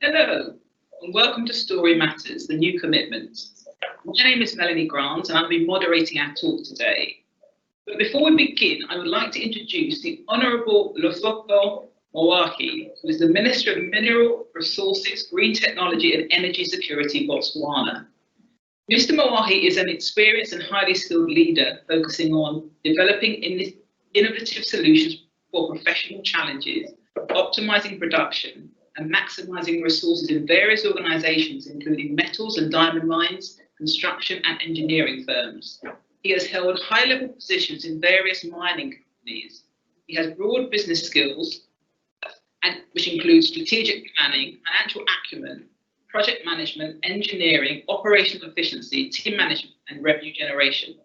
Hello, and welcome to Story Matters, the new commitment. My name is Melanie Grant, and I'll be moderating our talk today. But before we begin, I would like to introduce the Honourable Lefoko Moagi, who is the Minister of Mineral Resources, Green Technology and Energy Security, Botswana. Mr. Moagi is an experienced and highly skilled leader focusing on developing innovative solutions for professional challenges, optimizing production, and maximizing resources in various organizations, including metals and diamond mines, construction and engineering firms. He has held high-level positions in various mining companies. He has broad business skills, which include strategic planning, financial acumen, project management, engineering, operational efficiency, team management, and revenue generation.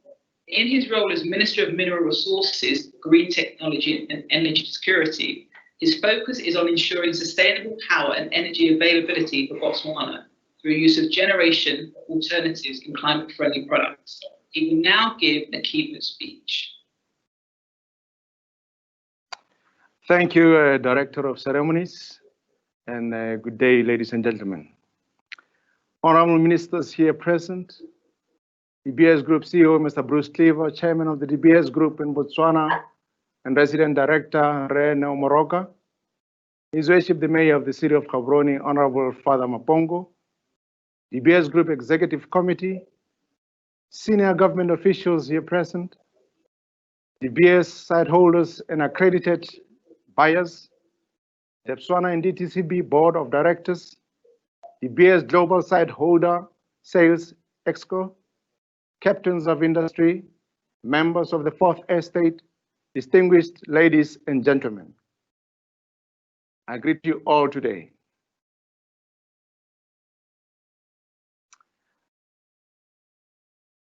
In his role as Minister of Mineral Resources, Green Technology and Energy Security, his focus is on ensuring sustainable power and energy availability for Botswana through use of generation alternatives and climate-friendly products. He will now give a keynote speech. Thank you, Director of Ceremonies, and good day, ladies and gentlemen. Honorable Ministers here present, DBS Group CEO, Mr. Bruce Cleaver, Chairman of the DBS Group in Botswana, and Resident Director, Rene Omoroka, His Worship the Mayor of the City of Gaborone, Honorable Father Mapongo, DBS Group Executive Committee, senior government officials here present, DBS site holders and accredited buyers, the Botswana and DTCB Board of Directors, DBS Global Site Holder Sales Exco, captains of industry, members of the Fourth Estate, distinguished ladies and gentlemen. I greet you all today.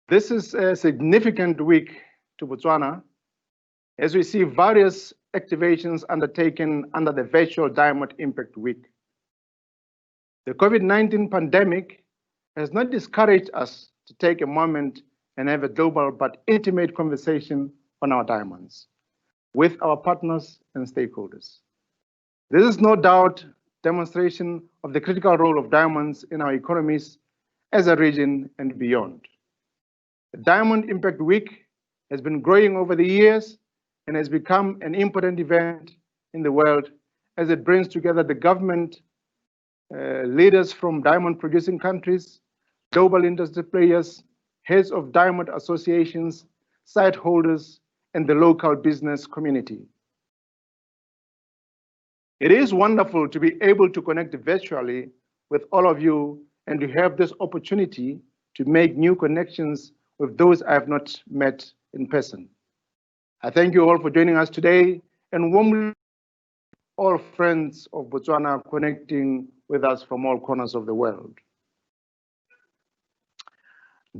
This is a significant week to Botswana as we see various activations undertaken under the virtual Diamond Impact Week. The COVID-19 pandemic has not discouraged us to take a moment and have a global but intimate conversation on our diamonds with our partners and stakeholders. This is no doubt demonstration of the critical role of diamonds in our economies as a region and beyond. The Diamond Impact Week has been growing over the years and has become an important event in the world as it brings together the government, leaders from diamond producing countries, global industry players, heads of diamond associations, site holders, and the local business community. It is wonderful to be able to connect virtually with all of you and to have this opportunity to make new connections with those I have not met in person. I thank you all for joining us today and warmly all friends of Botswana connecting with us from all corners of the world.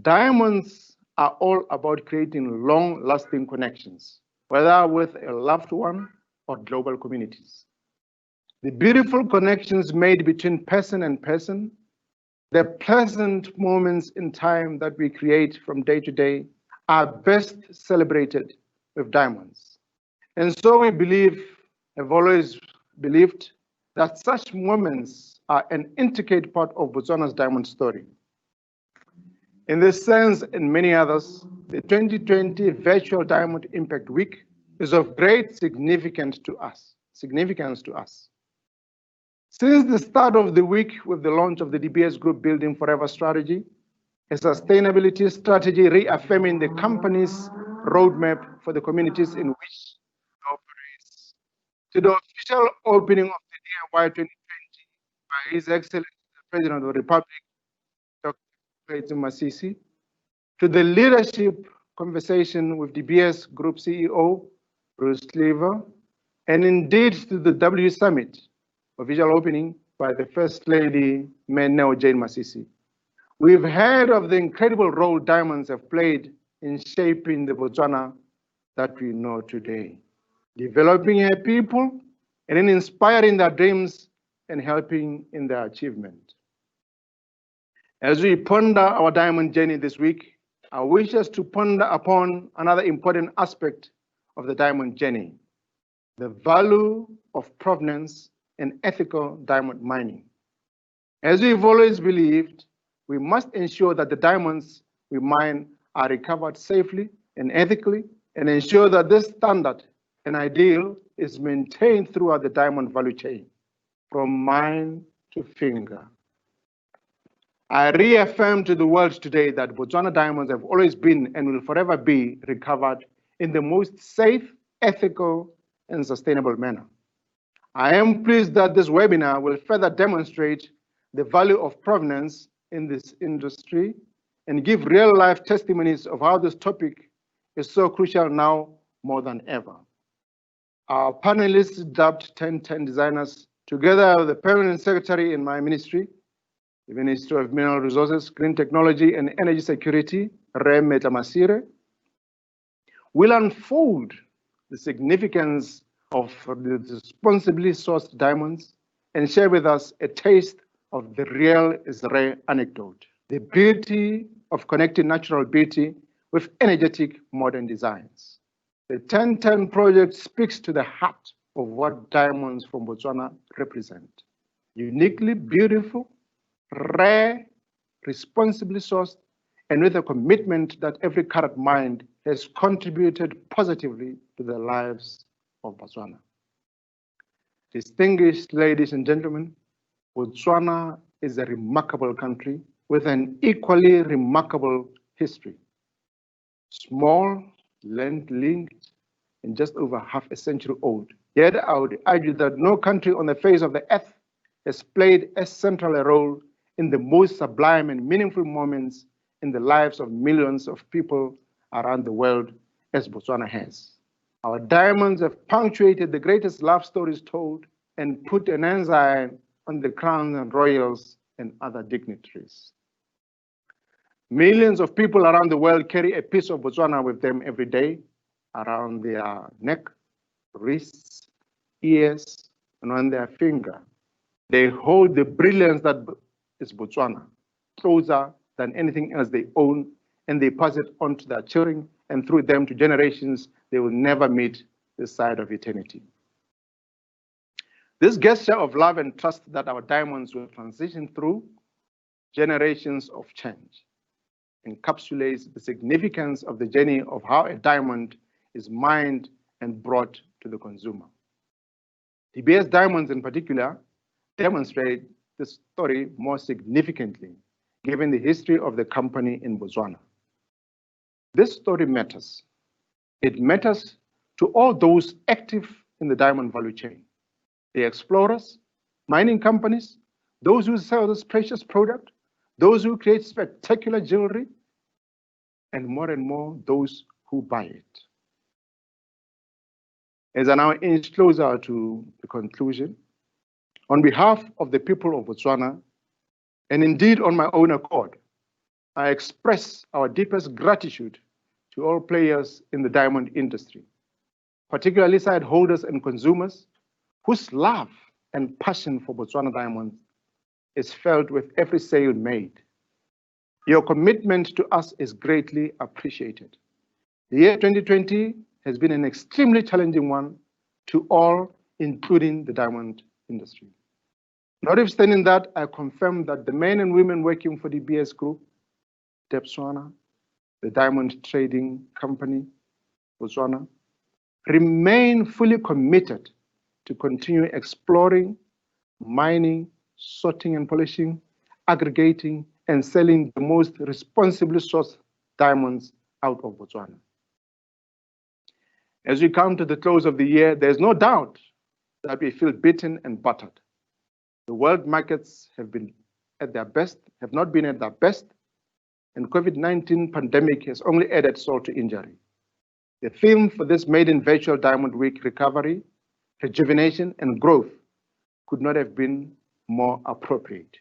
Diamonds are all about creating long-lasting connections, whether with a loved one or global communities. The beautiful connections made between person and person, the pleasant moments in time that we create from day to day are best celebrated with diamonds. And so we have always believed that such moments are an intricate part of Botswana's diamond story. In this sense and many others, the 2020 Virtual Diamond Impact Week is of great significance to us. Since the start of the week with the launch of the DBS Group Building Forever strategy, a sustainability strategy reaffirming the company's roadmap for the communities in which it operates, to the official opening of the DIY 2020 by His Excellency the President of the Republic, Dr. Masisi, to the leadership conversation with DBS Group CEO, Bruce Cleaver, and indeed to the W Summit, official opening by the First Lady, Jane Masisi. We've heard of the incredible role diamonds have played in shaping the Botswana that we know today, developing her people and in inspiring their dreams and helping in their achievement. As we ponder our diamond journey this week, I wish us to ponder upon another important aspect of the diamond journey, the value of provenance and ethical diamond mining. As we've always believed, we must ensure that the diamonds we mine are recovered safely and ethically, and ensure that this standard and ideal is maintained throughout the diamond value chain, from mine to finger. I reaffirm to the world today that Botswana diamonds have always been and will forever be recovered in the most safe, ethical, and sustainable manner. I am pleased that this webinar will further demonstrate the value of provenance in this industry and give real-life testimonies of how this topic is so crucial now more than ever. Our panelists, dubbed 1010 designers, together with the permanent secretary in my ministry, the Ministry of Mineral Resources, Green Technology and Energy Security, Mmetla Masire, will unfold the significance of the responsibly sourced diamonds and share with us a taste of the real is rare anecdote, the beauty of connecting natural beauty with energetic modern designs. The 1010 project speaks to the heart of what diamonds from Botswana represent. Uniquely beautiful, rare, responsibly sourced, and with a commitment that every carat mined has contributed positively to the lives of Botswana. Distinguished ladies and gentlemen, Botswana is a remarkable country with an equally remarkable history. Small, land-linked, and just over half a century old. Yet I would argue that no country on the face of the earth has played as central a role in the most sublime and meaningful moments in the lives of millions of people around the world as Botswana has. Our diamonds have punctuated the greatest love stories told and put an ensign on the crowns and royals and other dignitaries. Millions of people around the world carry a piece of Botswana with them every day, around their neck, wrists, ears, and on their finger. They hold the brilliance that is Botswana closer than anything else they own, and they pass it on to their children, and through them to generations they will never meet this side of eternity. This gesture of love and trust that our diamonds will transition through generations of change encapsulates the significance of the journey of how a diamond is mined and brought to the consumer. DBS diamonds in particular demonstrate this story more significantly, given the history of the company in Botswana. This story matters. It matters to all those active in the diamond value chain, the explorers, mining companies, those who sell this precious product, those who create spectacular jewelry, and more, those who buy it. As I now inch closer to the conclusion, on behalf of the people of Botswana, and indeed on my own accord, I express our deepest gratitude to all players in the diamond industry, particularly side holders and consumers whose love and passion for Botswana diamonds is felt with every sale made. Your commitment to us is greatly appreciated. The year 2020 has been an extremely challenging one to all, including the diamond industry. Notwithstanding that, I confirm that the men and women working for the BS Group, Botswana, the Diamond Trading Company, Botswana, remain fully committed to continue exploring, mining, sorting and polishing, aggregating, and selling the most responsibly sourced diamonds out of Botswana. As we come to the close of the year, there's no doubt that we feel beaten and battered. The world markets have been at their best, have not been at their best, and COVID-19 pandemic has only added salt to injury. The theme for this Maiden Virtual Diamond Week, recovery, rejuvenation, and growth, could not have been more appropriate.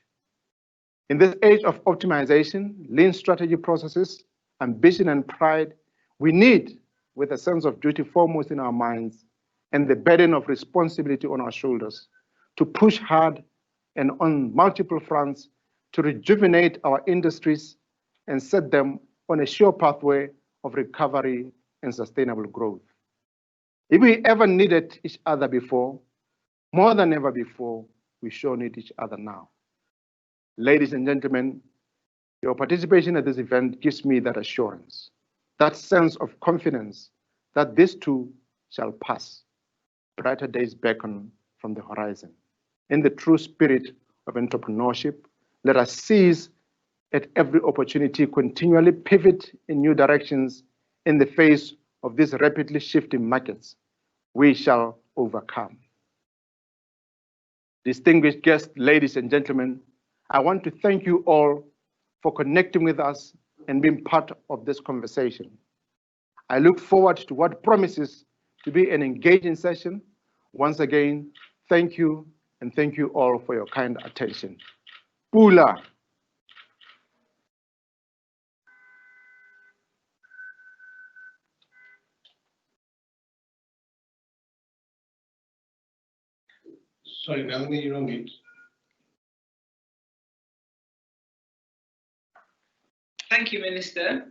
In this age of optimization, lean strategy processes, ambition, and pride, we need, with a sense of duty foremost in our minds and the burden of responsibility on our shoulders, to push hard and on multiple fronts to rejuvenate our industries and set them on a sure pathway of recovery and sustainable growth. If we ever needed each other before, more than ever before, we sure need each other now. Ladies and gentlemen, your participation at this event gives me that assurance, that sense of confidence that this too shall pass. Brighter days beckon from the horizon. In the true spirit of entrepreneurship, let us seize at every opportunity, continually pivot in new directions in the face of these rapidly shifting markets. We shall overcome. Distinguished guests, ladies and gentlemen, I want to thank you all for connecting with us and being part of this conversation. I look forward to what promises to be an engaging session. Once again, thank you, and thank you all for your kind attention. Pula. Sorry, Melanie, you're on mute. Thank you, Minister,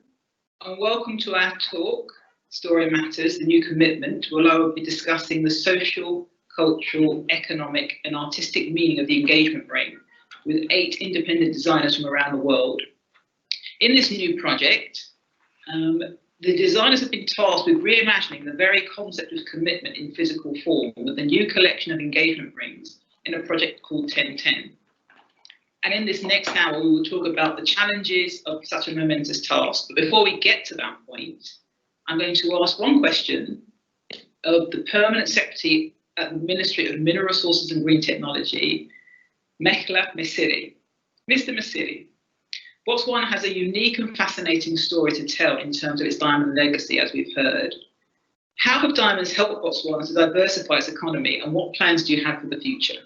and welcome to our talk, Story Matters, the New Commitment, where I will be discussing the social, cultural, economic and artistic meaning of the engagement ring with 8 independent designers from around the world. In this new project, the designers have been tasked with reimagining the very concept of commitment in physical form with a new collection of engagement rings in a project called 1010. And in this next hour, we will talk about the challenges of such a momentous task. But before we get to that point, I'm going to ask one question of the Permanent Secretary at the Ministry of Mineral Resources and Green Technology, Mmetla Masire. Mr. Masire, Botswana has a unique and fascinating story to tell in terms of its diamond legacy, as we've heard. How have diamonds helped Botswana to diversify its economy, and what plans do you have for the future?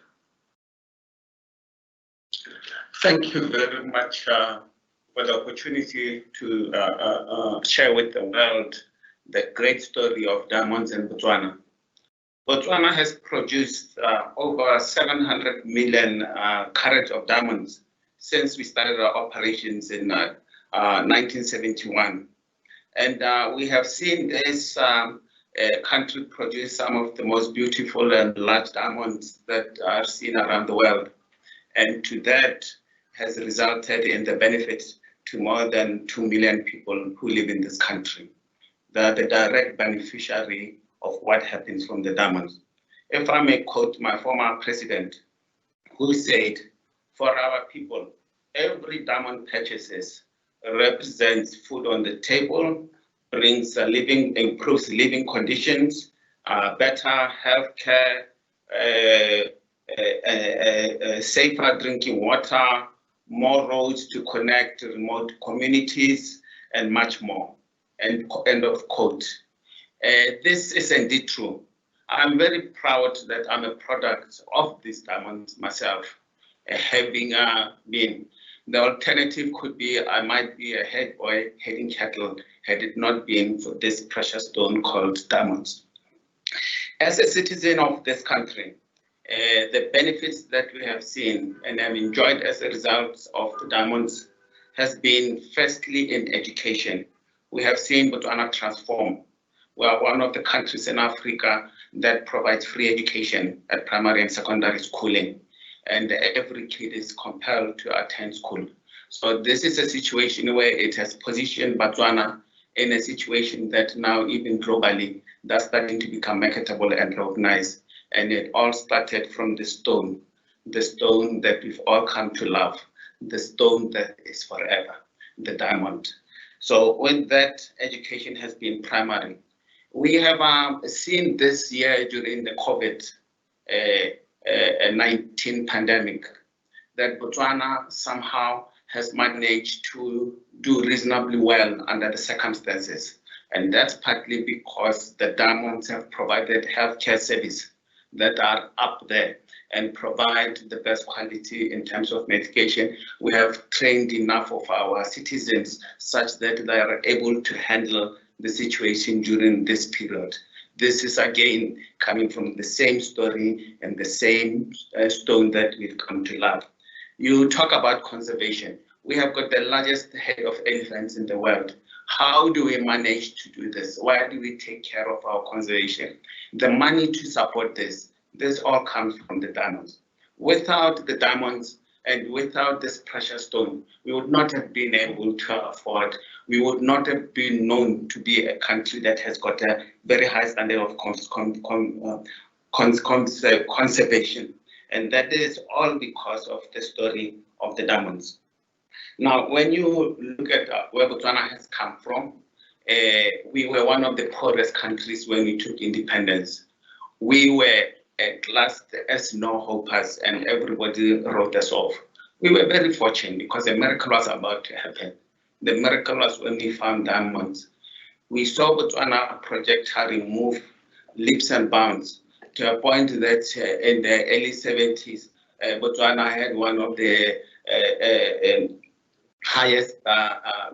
Thank you very much for the opportunity to share with the world the great story of diamonds in Botswana. Botswana has produced over 700 million carats of diamonds since we started our operations in 1971. And we have seen this country produce some of the most beautiful and large diamonds that are seen around the world. And to that has resulted in the benefit to more than 2 million people who live in this country. They're the direct beneficiary of what happens from the diamonds. If I may quote my former president, who said, "For our people, every diamond purchases represents food on the table, brings improves living conditions, better healthcare, safer drinking water, more roads to connect remote communities, and much more." End of quote. This is indeed true. I'm very proud that I'm a product of these diamonds myself, having been. The alternative could be I might be a head boy heading cattle had it not been for this precious stone called diamonds. As a citizen of this country, the benefits that we have seen and have enjoyed as a result of the diamonds has been firstly in education. We have seen Botswana transform. We are one of the countries in Africa that provides free education at primary and secondary schooling, and every kid is compelled to attend school. So this is a situation where it has positioned Botswana in a situation that now even globally, that's starting to become marketable and recognized. And it all started from the stone that we've all come to love, the stone that is forever, the diamond. So with that, education has been primary. We have seen this year during the COVID-19 pandemic that Botswana somehow has managed to do reasonably well under the circumstances. And that's partly because the diamonds have provided healthcare service that are up there and provide the best quality in terms of medication. We have trained enough of our citizens such that they are able to handle the situation during this period. This is again coming from the same story and the same stone that we've come to love. You talk about conservation. We have got the largest herd of elephants in the world. How do we manage to do this? Why do we take care of our conservation? The money to support this all comes from the diamonds. Without the diamonds, And without this precious stone, we would not have been able to afford, we would not have been known to be a country that has got a very high standard of conservation. And that is all because of the story of the diamonds. Now, when you look at where Botswana has come from, we were one of the poorest countries when we took independence. We were at last as no hopers, and everybody wrote us off. We were very fortunate because a miracle was about to happen. The miracle was when we found diamonds. We saw Botswana trajectory move leaps and bounds to a point that in the early 70s, Botswana had one of the highest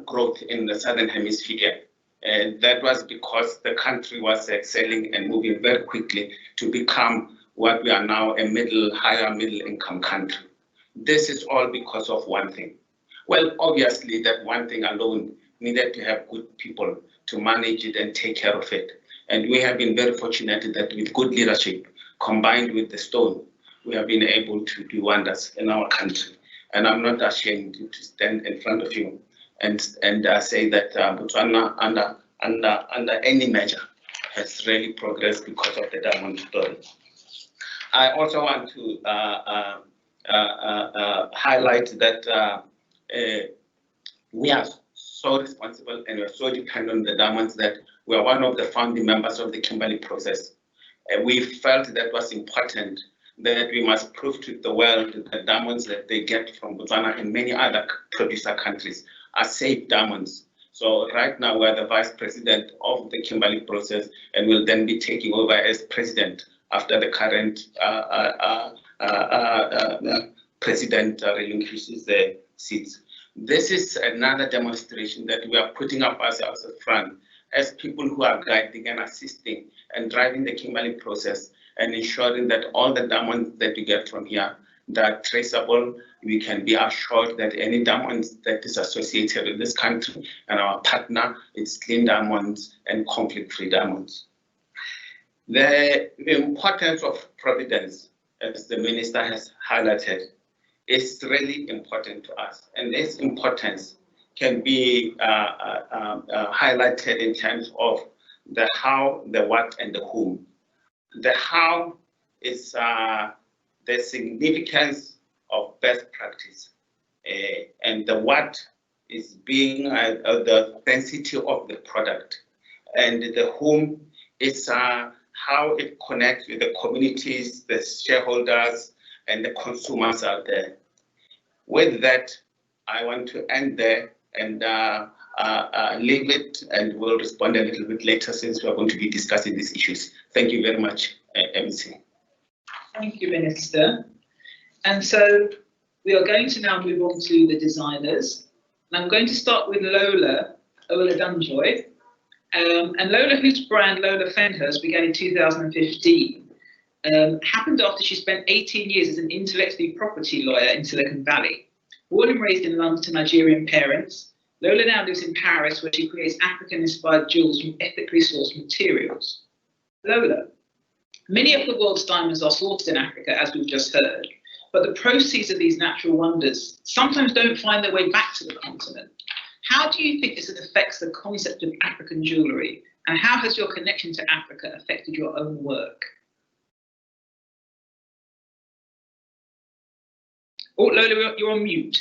growth in the Southern Hemisphere. And that was because the country was excelling and moving very quickly to become what we are now, a higher middle income country. This is all because of one thing. Well, obviously that one thing alone needed to have good people to manage it and take care of it. And we have been very fortunate that with good leadership, combined with the stone, we have been able to do wonders in our country. And I'm not ashamed to stand in front of you and say that Botswana under any measure has really progressed because of the diamond story. I also want to highlight that we are so responsible and we are so dependent on the diamonds that we are one of the founding members of the Kimberley process. We felt that was important, that we must prove to the world that diamonds that they get from Botswana and many other producer countries are safe diamonds. So right now we're the vice president of the Kimberley process and will then be taking over as president after the current president relinquishes the seats. This is another demonstration that we are putting up ourselves at front as people who are guiding and assisting and driving the Kimberley process and ensuring that all the diamonds that we get from here that are traceable. We can be assured that any diamonds that is associated with this country and our partner is clean diamonds and conflict-free diamonds. The importance of provenance, as the minister has highlighted, is really important to us, and its importance can be highlighted in terms of the how, the what, and the whom. The how is the significance of best practice, and the what is being the density of the product, and the whom is how it connects with the communities, the shareholders, and the consumers out there. With that, I want to end there and leave it, and we'll respond a little bit later since we are going to be discussing these issues. Thank you very much, MC. Thank you, Minister. And so we are going to now move on to the designers. And I'm going to start with Lola Oladunjoye. And Lola, whose brand Lola Fendhurst began in 2015, happened after she spent 18 years as an intellectual property lawyer in Silicon Valley. Born and raised in London to Nigerian parents, Lola now lives in Paris, where she creates African-inspired jewels from ethically sourced materials. Lola, many of the world's diamonds are sourced in Africa, as we've just heard, but the proceeds of these natural wonders sometimes don't find their way back to the continent. How do you think this affects the concept of African jewellery, and how has your connection to Africa affected your own work? Oh, Lola, you're on mute.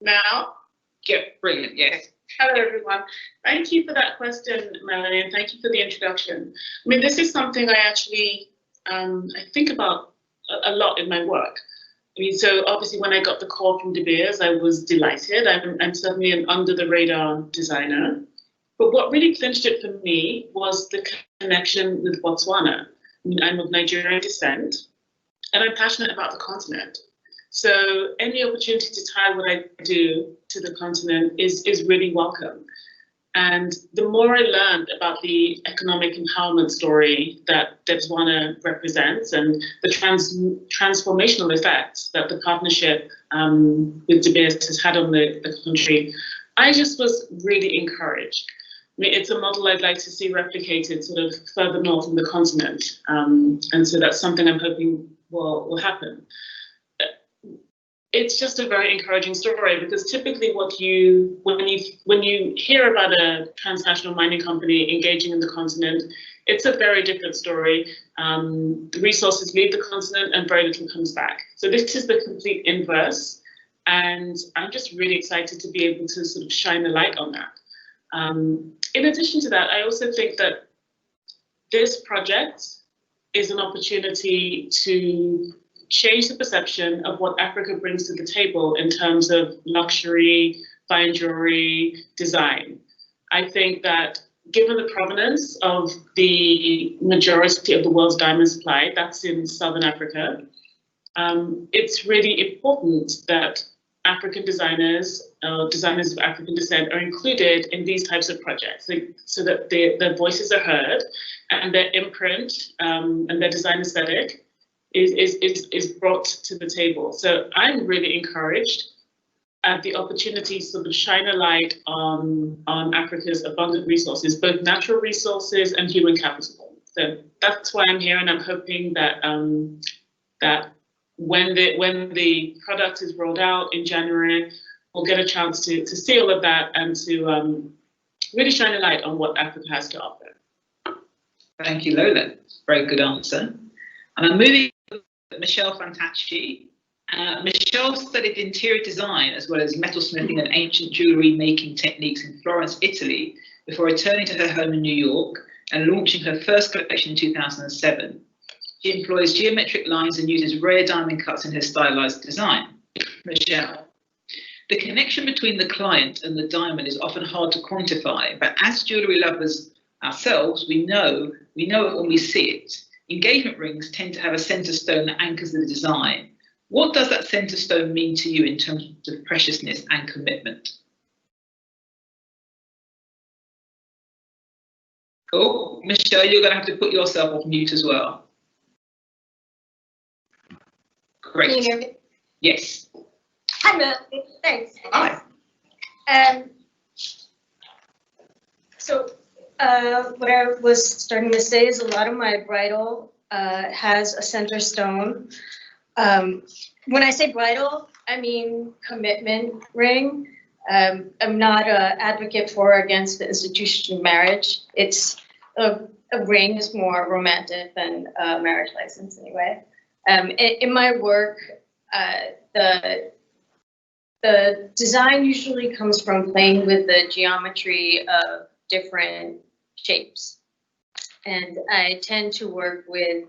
Now? Yeah, brilliant, yes. Hello, everyone. Thank you for that question, Melanie, and thank you for the introduction. I mean, this is something I actually I think about a lot in my work. I mean, so obviously when I got the call from De Beers, I was delighted. I'm certainly an under-the-radar designer. But what really clinched it for me was the connection with Botswana. I mean, I'm of Nigerian descent, and I'm passionate about the continent. So any opportunity to tie what I do to the continent is really welcome. And the more I learned about the economic empowerment story that Botswana represents and the transformational effects that the partnership with De Beers has had on the country, I just was really encouraged. I mean, it's a model I'd like to see replicated sort of further north in the continent. And so that's something I'm hoping will happen. It's just a very encouraging story, because typically when you hear about a transnational mining company engaging in the continent, it's a very different story. The resources leave the continent and very little comes back. So this is the complete inverse. And I'm just really excited to be able to sort of shine a light on that. In addition to that, I also think that this project is an opportunity to change the perception of what Africa brings to the table in terms of luxury, fine jewelry, design. I think that given the provenance of the majority of the world's diamond supply, that's in Southern Africa, it's really important that African designers, designers of African descent, are included in these types of projects, so that their voices are heard and their imprint and their design aesthetic is brought to the table. So I'm really encouraged at the opportunity to sort of shine a light on Africa's abundant resources, both natural resources and human capital. So that's why I'm here, and I'm hoping that that when the product is rolled out in January, we'll get a chance to see all of that and to really shine a light on what Africa has to offer. Thank you, Lola. Very good answer. And I'm moving to Michelle Fantaci. Michelle studied interior design as well as metalsmithing and ancient jewellery making techniques in Florence, Italy, before returning to her home in New York and launching her first collection in 2007. She employs geometric lines and uses rare diamond cuts in her stylized design. Michelle, the connection between the client and the diamond is often hard to quantify, but as jewellery lovers ourselves, we know it when we see it. Engagement rings tend to have a centre stone that anchors the design. What does that centre stone mean to you in terms of preciousness and commitment? Oh, Michelle, you're going to have to put yourself off mute as well. Great. Can you hear me? Yes. Hi, Melanie. Thanks. Hi. So what I was starting to say is a lot of my bridal has a center stone. When I say bridal, I mean commitment ring. I'm not an advocate for or against the institution of marriage. It's a ring is more romantic than a marriage license anyway. In my work, the design usually comes from playing with the geometry of different shapes. And I tend to work with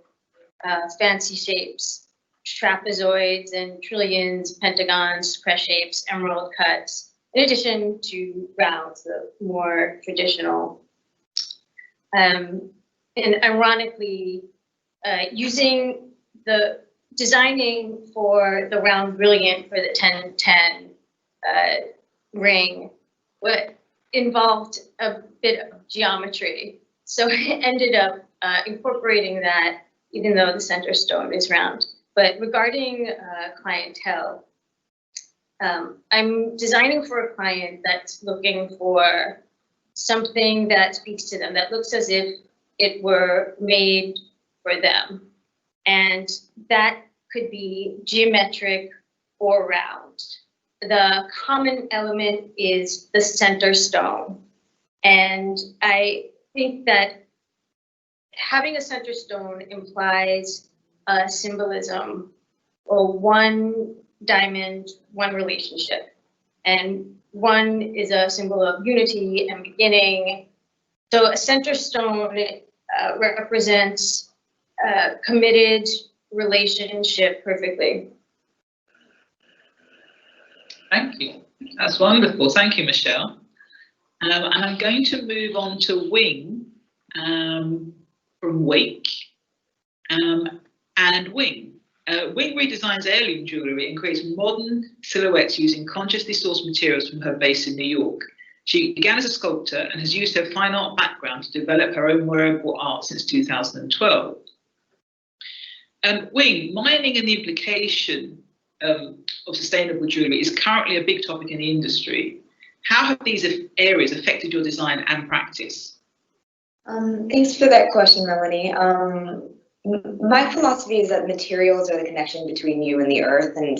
fancy shapes, trapezoids and trillions, pentagons, crest shapes, emerald cuts, in addition to rounds, the more traditional. And ironically, using the designing for the round brilliant for the 1010 ring, what involved a bit of geometry. So I ended up incorporating that, even though the center stone is round. But regarding clientele, I'm designing for a client that's looking for something that speaks to them, that looks as if it were made for them. And that could be geometric or round. The common element is the center stone. And I think that having a center stone implies a symbolism, or one diamond, one relationship. And one is a symbol of unity and beginning. So a center stone represents a committed relationship perfectly. Thank you. That's wonderful. Thank you, Michelle. And I'm going to move on to Wing from Wake. And Wing. Wing redesigns heirloom jewellery and creates modern silhouettes using consciously sourced materials from her base in New York. She began as a sculptor and has used her fine art background to develop her own wearable art since 2012. Wing, mining and the implication of sustainable jewellery is currently a big topic in the industry. How have these areas affected your design and practice? Thanks for that question, Melanie. my philosophy is that materials are the connection between you and the earth, and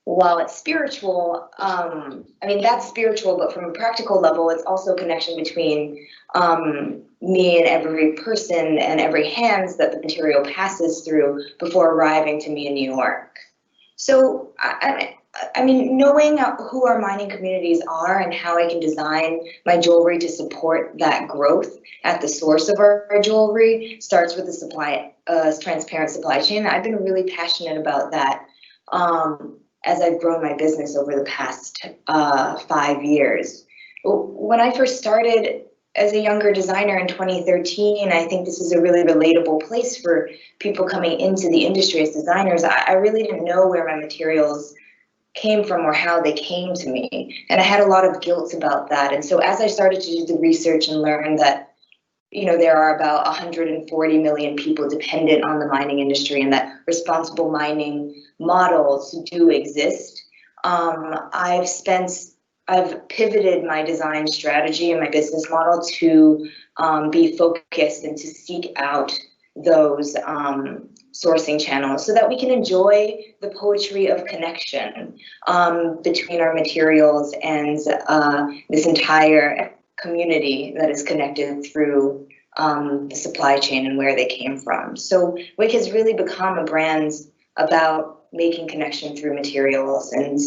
while it's spiritual, I mean, that's spiritual, but from a practical level, it's also a connection between me and every person and every hands that the material passes through before arriving to me in New York. So, I mean, knowing who our mining communities are and how I can design my jewelry to support that growth at the source of our jewelry starts with the transparent supply chain. I've been really passionate about that as I've grown my business over the past 5 years. When I first started as a younger designer in 2013, I think this is a really relatable place for people coming into the industry as designers. I really didn't know where my materials came from or how they came to me. And I had a lot of guilt about that. And so as I started to do the research and learn that, you know, there are about 140 million people dependent on the mining industry and that responsible mining models do exist, I've pivoted my design strategy and my business model to be focused and to seek out those sourcing channels so that we can enjoy the poetry of connection between our materials and this entire community that is connected through the supply chain and where they came from. So WIC has really become a brand about making connection through materials, and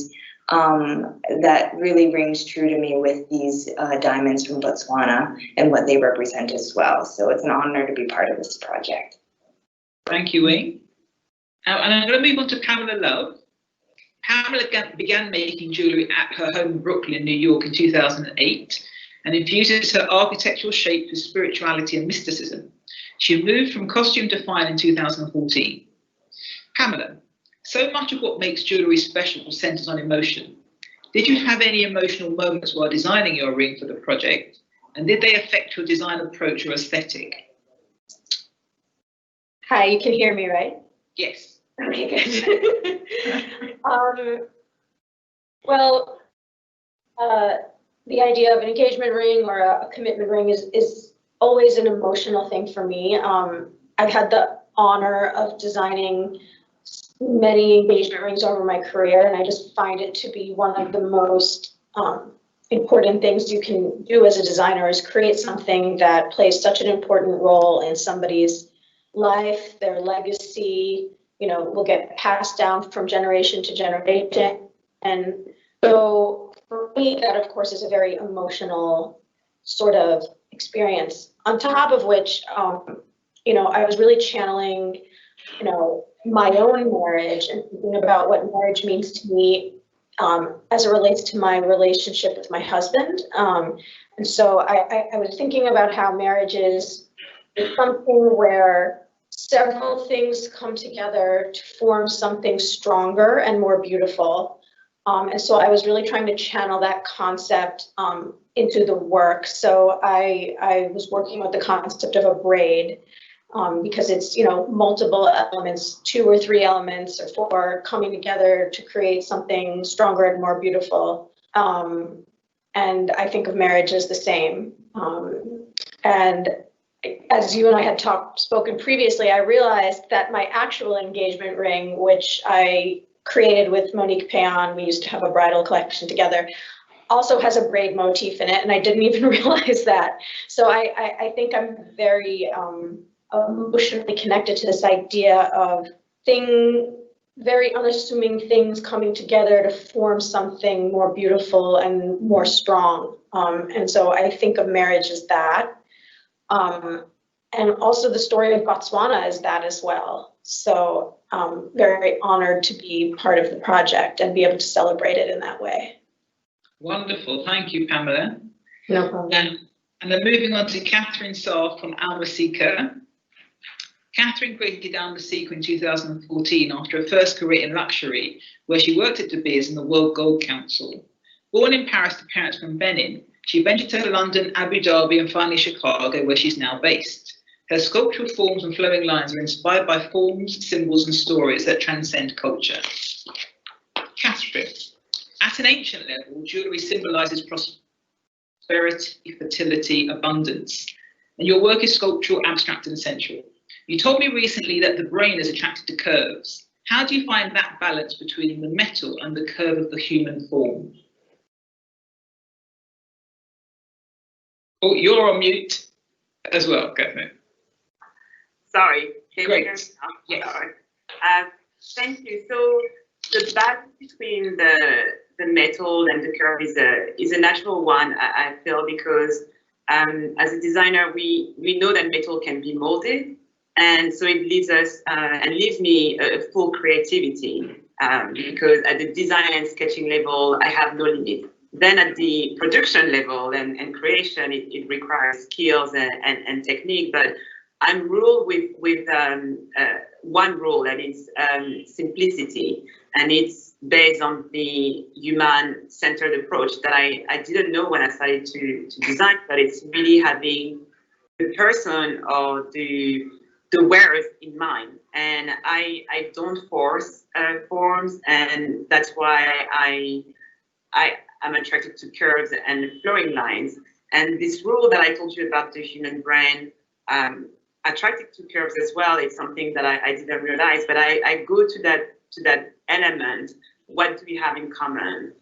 that really rings true to me with these diamonds from Botswana and what they represent as well. So it's an honor to be part of this project. Thank you, Wayne. And I'm going to move on to Pamela Love. Pamela began making jewellery at her home in Brooklyn, New York in 2008 and infuses her architectural shape with spirituality and mysticism. She moved from costume to fine in 2014. Pamela, so much of what makes jewellery special centres on emotion. Did you have any emotional moments while designing your ring for the project? And did they affect your design approach or aesthetic? Hi, you can hear me, right? Yes. Okay, good. Well, the idea of an engagement ring or a commitment ring is always an emotional thing for me. I've had the honor of designing many engagement rings over my career, and I just find it to be one of the most important things you can do as a designer is create something that plays such an important role in somebody's life, their legacy, you know, will get passed down from generation to generation. And so for me, that of course is a very emotional sort of experience. On top of which, you know, I was really channeling, you know, my own marriage and thinking about what marriage means to me as it relates to my relationship with my husband. And so I was thinking about how marriage is something where several things come together to form something stronger and more beautiful. And so I was really trying to channel that concept into the work. So I was working with the concept of a braid because it's, you know, multiple elements, 2 or 3 elements or 4 coming together to create something stronger and more beautiful. And I think of marriage as the same. And as you and I had spoken previously, I realized that my actual engagement ring, which I created with Monique Payan, we used to have a bridal collection together, also has a braid motif in it, and I didn't even realize that. So I think I'm very emotionally connected to this idea of very unassuming things coming together to form something more beautiful and more strong. And so I think of marriage as that. And also the story of Botswana is that as well. So very honored to be part of the project and be able to celebrate it in that way. Wonderful, thank you, Pamela. No problem. And then moving on to Catherine Sarf from Alba Seeker. Catherine created Alba Seeker in 2014 after her first career in luxury, where she worked at De Beers and the World Gold Council. Born in Paris to parents from Benin, she ventured to London, Abu Dhabi, and finally Chicago, where she's now based. Her sculptural forms and flowing lines are inspired by forms, symbols, and stories that transcend culture. Catherine, at an ancient level, jewellery symbolises prosperity, fertility, abundance, and your work is sculptural, abstract, and sensual. You told me recently that the brain is attracted to curves. How do you find that balance between the metal and the curve of the human form? Oh, you're on mute as well, Catherine. Sorry. Great. Yes. Sorry. Thank you. So the balance between the metal and the curve is a natural one, I feel, because as a designer, we know that metal can be molded, and so it leaves us and leaves me a full creativity because at the design and sketching level, I have no limit. Then at the production level and creation, it requires skills and technique, but I'm ruled with one rule, that is simplicity, and it's based on the human-centered approach that I didn't know when I started to design, but it's really having the person or the wearers in mind, and I don't force forms, and that's why I'm attracted to curves and flowing lines. And this rule that I told you about the human brain, attracted to curves as well. It's something that I didn't realize, but I go to that element. What do we have in common?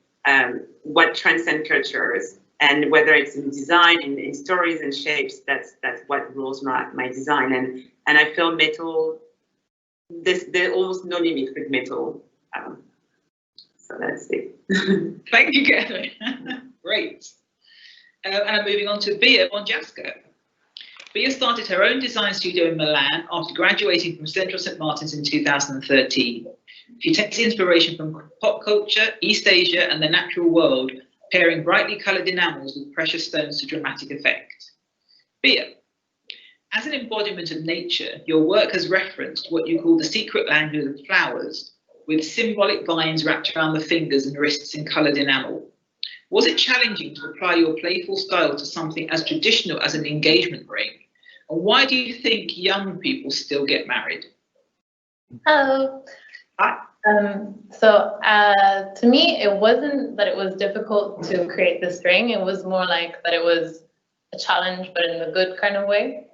What transcend cultures? And whether it's in design, in stories and shapes, that's what rules my design. And I feel metal, there's almost no limit with metal. So that's it. Thank you, Catherine. Great. And I'm moving on to Bongiasca. Bia started her own design studio in Milan after graduating from Central St. Martin's in 2013. She takes inspiration from pop culture, East Asia, and the natural world, pairing brightly coloured enamels with precious stones to dramatic effect. Bia, as an embodiment of nature, your work has referenced what you call the secret language of flowers, with symbolic vines wrapped around the fingers and wrists in coloured enamel. Was it challenging to apply your playful style to something as traditional as an engagement ring? And why do you think young people still get married? Hello. Hi. To me, it wasn't that it was difficult to create this ring. It was more like that it was a challenge, but in a good kind of way.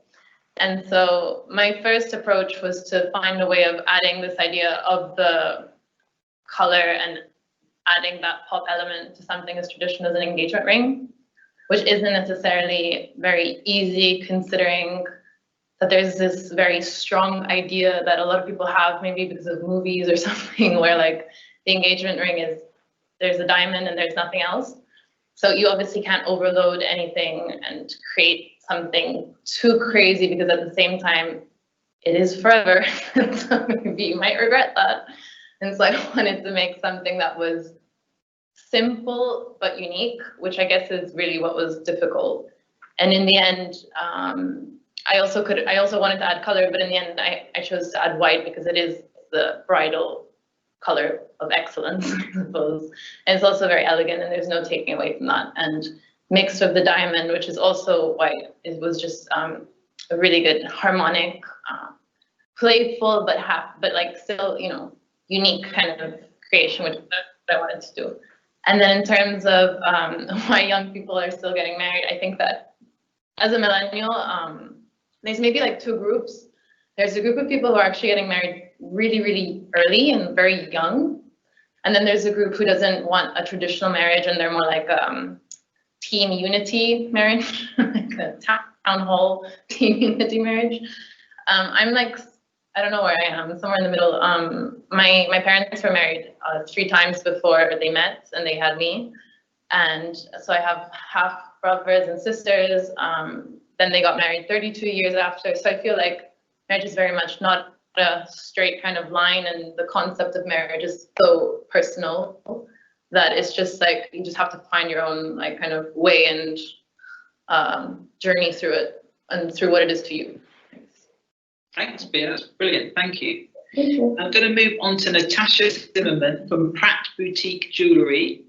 And so my first approach was to find a way of adding this idea of the color and adding that pop element to something as traditional as an engagement ring, which isn't necessarily very easy considering that there's this very strong idea that a lot of people have, maybe because of movies or something, where like the engagement ring is, there's a diamond and there's nothing else. So you obviously can't overload anything and create something too crazy, because at the same time, it is forever. So maybe you might regret that. And so I wanted to make something that was simple but unique, which I guess is really what was difficult. And in the end, I also wanted to add color, but in the end, I chose to add white because it is the bridal color of excellence, I suppose. And it's also very elegant, and there's no taking away from that. And mixed with the diamond, which is also white, it was just a really good harmonic, playful, but like still, you know, unique kind of creation, which is what I wanted to do. And then in terms of why young people are still getting married, I think that as a millennial, there's maybe like two groups. There's a group of people who are actually getting married really, really early and very young. And then there's a group who doesn't want a traditional marriage, and they're more like team unity marriage, like a town hall team unity marriage. I'm like, I don't know where I am, somewhere in the middle. My parents were married 3 times before they met and they had me. And so I have half brothers and sisters. Then they got married 32 years after. So I feel like marriage is very much not a straight kind of line, and the concept of marriage is so personal that it's just like, you just have to find your own like kind of way and journey through it and through what it is to you. Thanks, Bea. That's brilliant. Thank you. Thank you. I'm going to move on to Natasha Zimmerman from Pratt Boutique Jewellery.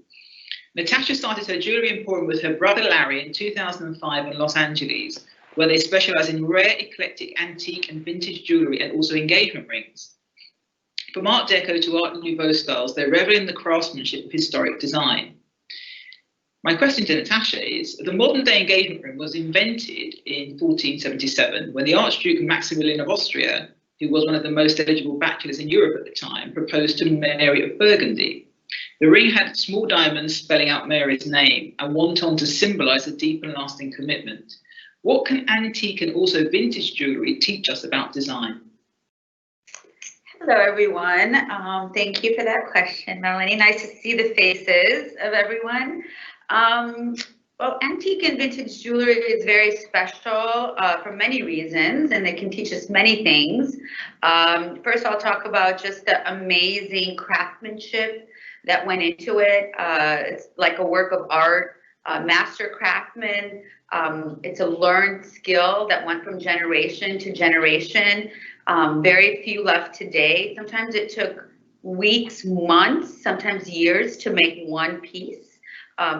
Natasha started her jewellery emporium with her brother Larry in 2005 in Los Angeles, where they specialise in rare, eclectic, antique and vintage jewellery and also engagement rings. From Art Deco to Art Nouveau styles, they revel in the craftsmanship of historic design. My question to Natasha is, the modern day engagement ring was invented in 1477 when the Archduke Maximilian of Austria, who was one of the most eligible bachelors in Europe at the time, proposed to Mary of Burgundy. The ring had small diamonds spelling out Mary's name and went on to symbolise a deep and lasting commitment. What can antique and also vintage jewellery teach us about design? Hello, everyone. Thank you for that question, Melanie. Nice to see the faces of everyone. Well, antique and vintage jewelry is very special for many reasons, and it can teach us many things. First, I'll talk about just the amazing craftsmanship that went into it. It's like a work of art, master craftsman. It's a learned skill that went from generation to generation. Very few left today. Sometimes it took weeks, months, sometimes years to make one piece.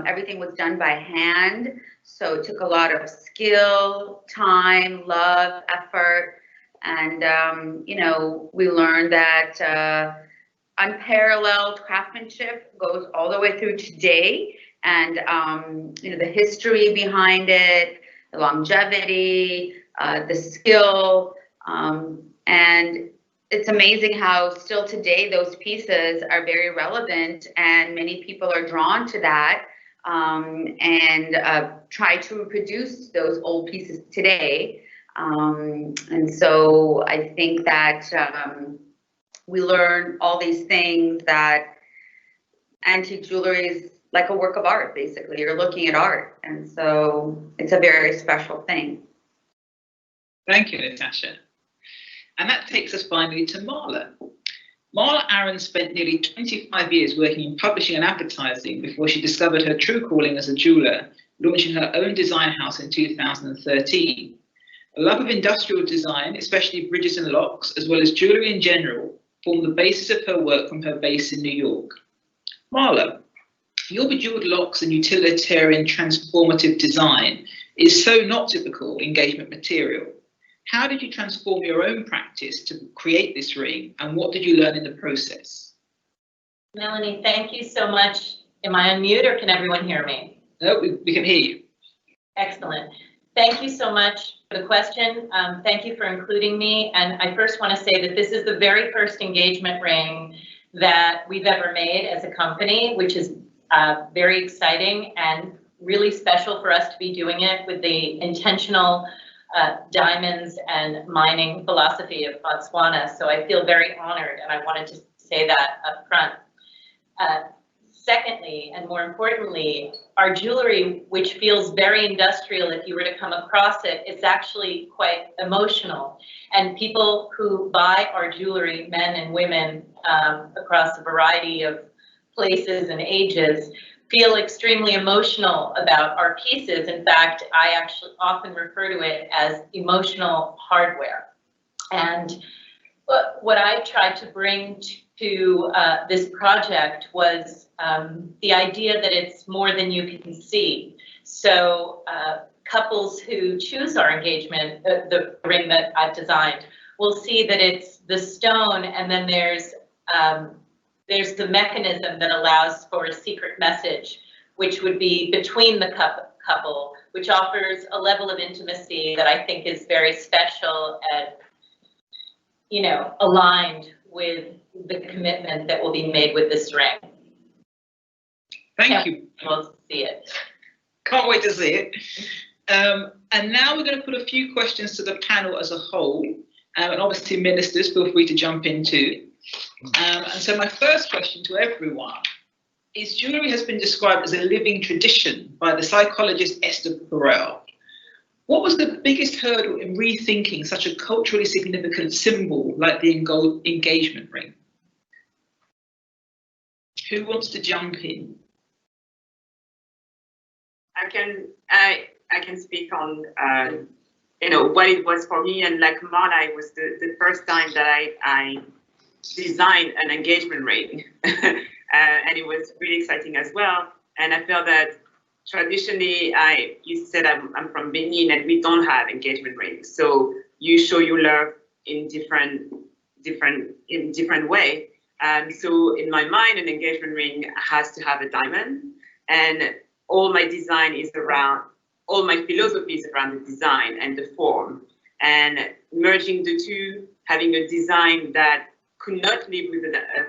Everything was done by hand, so it took a lot of skill, time, love, effort, and you know, we learned that unparalleled craftsmanship goes all the way through today, and you know, the history behind it, the longevity, the skill, and it's amazing how still today those pieces are very relevant, and many people are drawn to that and try to reproduce those old pieces today. And so I think that we learn all these things, that antique jewelry is like a work of art, basically. You're looking at art, and so it's a very special thing. Thank you, Natasha. And that takes us finally to Marla. Marla Aaron spent nearly 25 years working in publishing and advertising before she discovered her true calling as a jeweller, launching her own design house in 2013. A love of industrial design, especially bridges and locks, as well as jewellery in general, formed the basis of her work from her base in New York. Marla, your bejeweled locks and utilitarian transformative design is so not typical engagement material. How did you transform your own practice to create this ring, and what did you learn in the process? Melanie, thank you so much. Am I on mute, or can everyone hear me? No, we can hear you. Excellent. Thank you so much for the question. Thank you for including me. And I first want to say that this is the very first engagement ring that we've ever made as a company, which is very exciting and really special for us to be doing it with the intentional diamonds and mining philosophy of Botswana. So I feel very honored, and I wanted to say that up front. Secondly, and more importantly, our jewelry, which feels very industrial if you were to come across it, it's actually quite emotional. And people who buy our jewelry, men and women across a variety of places and ages, feel extremely emotional about our pieces. In fact, I actually often refer to it as emotional hardware. And what I tried to bring to this project was the idea that it's more than you can see. So couples who choose our engagement, the ring that I've designed, will see that it's the stone, and then there's the mechanism that allows for a secret message, which would be between the couple, which offers a level of intimacy that I think is very special and, you know, aligned with the commitment that will be made with this ring. Thank you. We'll see it. Can't wait to see it. And now we're going to put a few questions to the panel as a whole, and obviously ministers, feel free to jump in too. And so my first question to everyone is, jewellery has been described as a living tradition by the psychologist Esther Perel. What was the biggest hurdle in rethinking such a culturally significant symbol like the engagement ring? Who wants to jump in? I can speak on you know, what it was for me, and like Marla, it was the first time that I designed an engagement ring, and it was really exciting as well. And I felt that traditionally, you said I'm from Benin, and we don't have engagement rings. So you show your love in different way. So in my mind, an engagement ring has to have a diamond, and all my design is around, all my philosophy is around the design and the form, and merging the two, having a design that could not live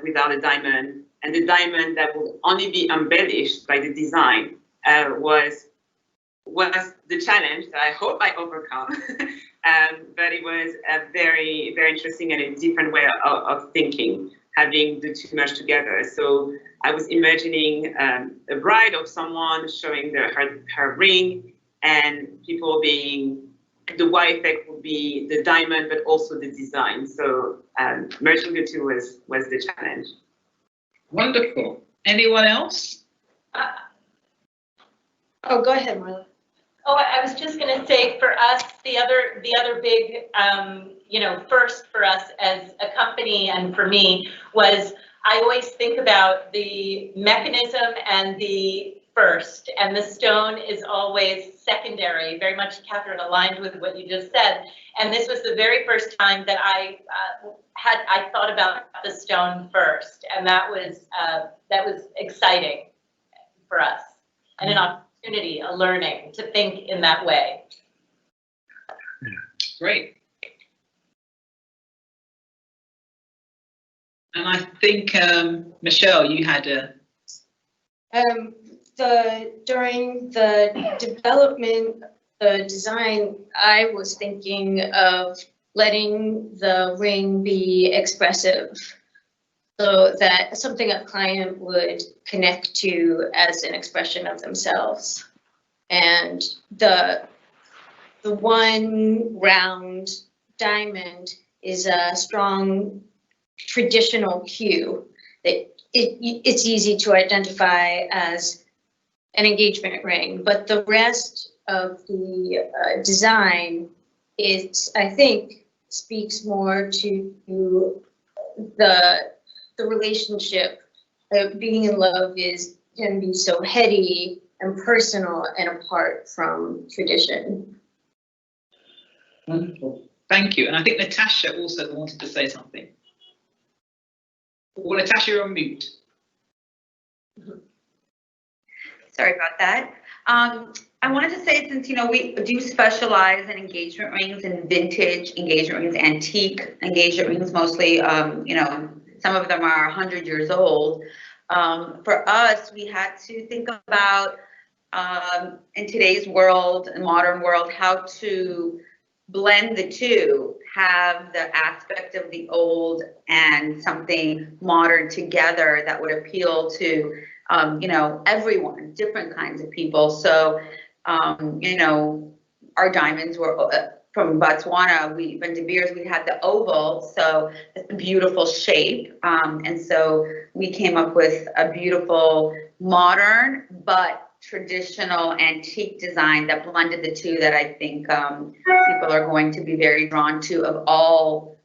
without a diamond, and the diamond that would only be embellished by the design was the challenge that I hope I overcome. But it was a very, very interesting and a different way of thinking, having the two merged together. So I was imagining a bride of someone showing her ring, and people being, the Y effect would be the diamond, but also the design. So merging the two was the challenge. Wonderful. Anyone else? Oh, go ahead, Marla. Oh, I was just going to say, for us, the other big, first for us as a company and for me was, I always think about the mechanism and the first, and the stone is always secondary, very much, Catherine, aligned with what you just said. And this was the very first time that I thought about the stone first, and that was exciting for us, and an opportunity, a learning to think in that way. Great. And I think, Michelle, you had a... During the development, the design, I was thinking of letting the ring be expressive, so that something a client would connect to as an expression of themselves. And the one round diamond is a strong traditional cue that it's easy to identify as an engagement ring, but the rest of the design, I think, speaks more to the relationship. Being in love can be so heady and personal and apart from tradition. Wonderful. Thank you. And I think Natasha also wanted to say something. Well, Natasha, you're on mute. Sorry about that. I wanted to say, since we do specialize in engagement rings and vintage engagement rings, antique engagement rings, mostly. Some of them are 100 years old. For us, we had to think about in today's world, and modern world, how to blend the two, have the aspect of the old and something modern together that would appeal to everyone, different kinds of people. So, our diamonds were from Botswana. From De Beers, we had the oval, so it's a beautiful shape. And so we came up with a beautiful modern but traditional antique design that blended the two, that I think people are going to be very drawn to, of all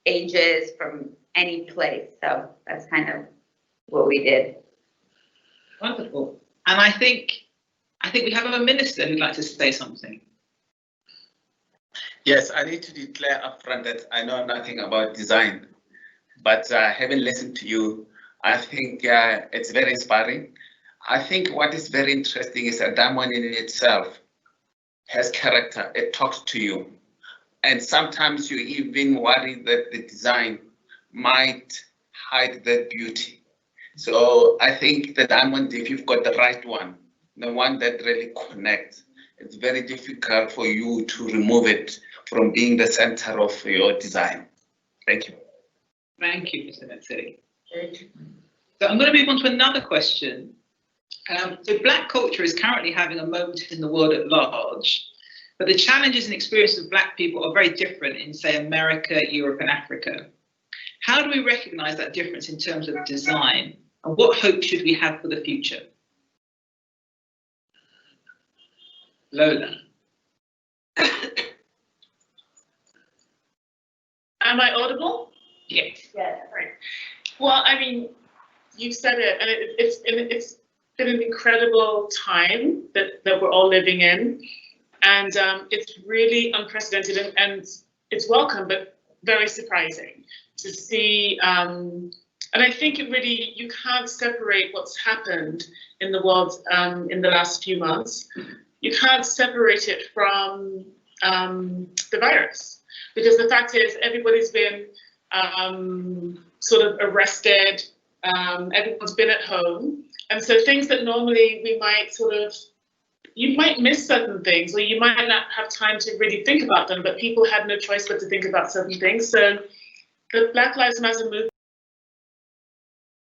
ages, from any place. So that's kind of what we did. Wonderful. And I think we have a minister who'd like to say something. Yes, I need to declare upfront that I know nothing about design, but having listened to you, I think it's very inspiring. I think what is very interesting is a diamond in itself has character. It talks to you. And sometimes you even worry that the design might hide that beauty. So I think the diamond, if you've got the right one, the one that really connects, it's very difficult for you to remove it from being the center of your design. Thank you. Thank you, Mr. Masire. So I'm going to move on to another question. So Black culture is currently having a moment in the world at large, but the challenges and experiences of Black people are very different in, say, America, Europe, and Africa. How do we recognize that difference in terms of design, and what hope should we have for the future? Lola. Am I audible? Yes. Yeah, right. Well, I mean, you've said it, and it's been an incredible time that we're all living in, and it's really unprecedented, and it's welcome, but very surprising to see And I think it really, you can't separate what's happened in the world in the last few months. You can't separate it from the virus, because the fact is everybody's been sort of arrested, everyone's been at home. And so things that normally we might you might miss certain things, or you might not have time to really think about them, but people had no choice but to think about certain things. So the Black Lives Matter movement,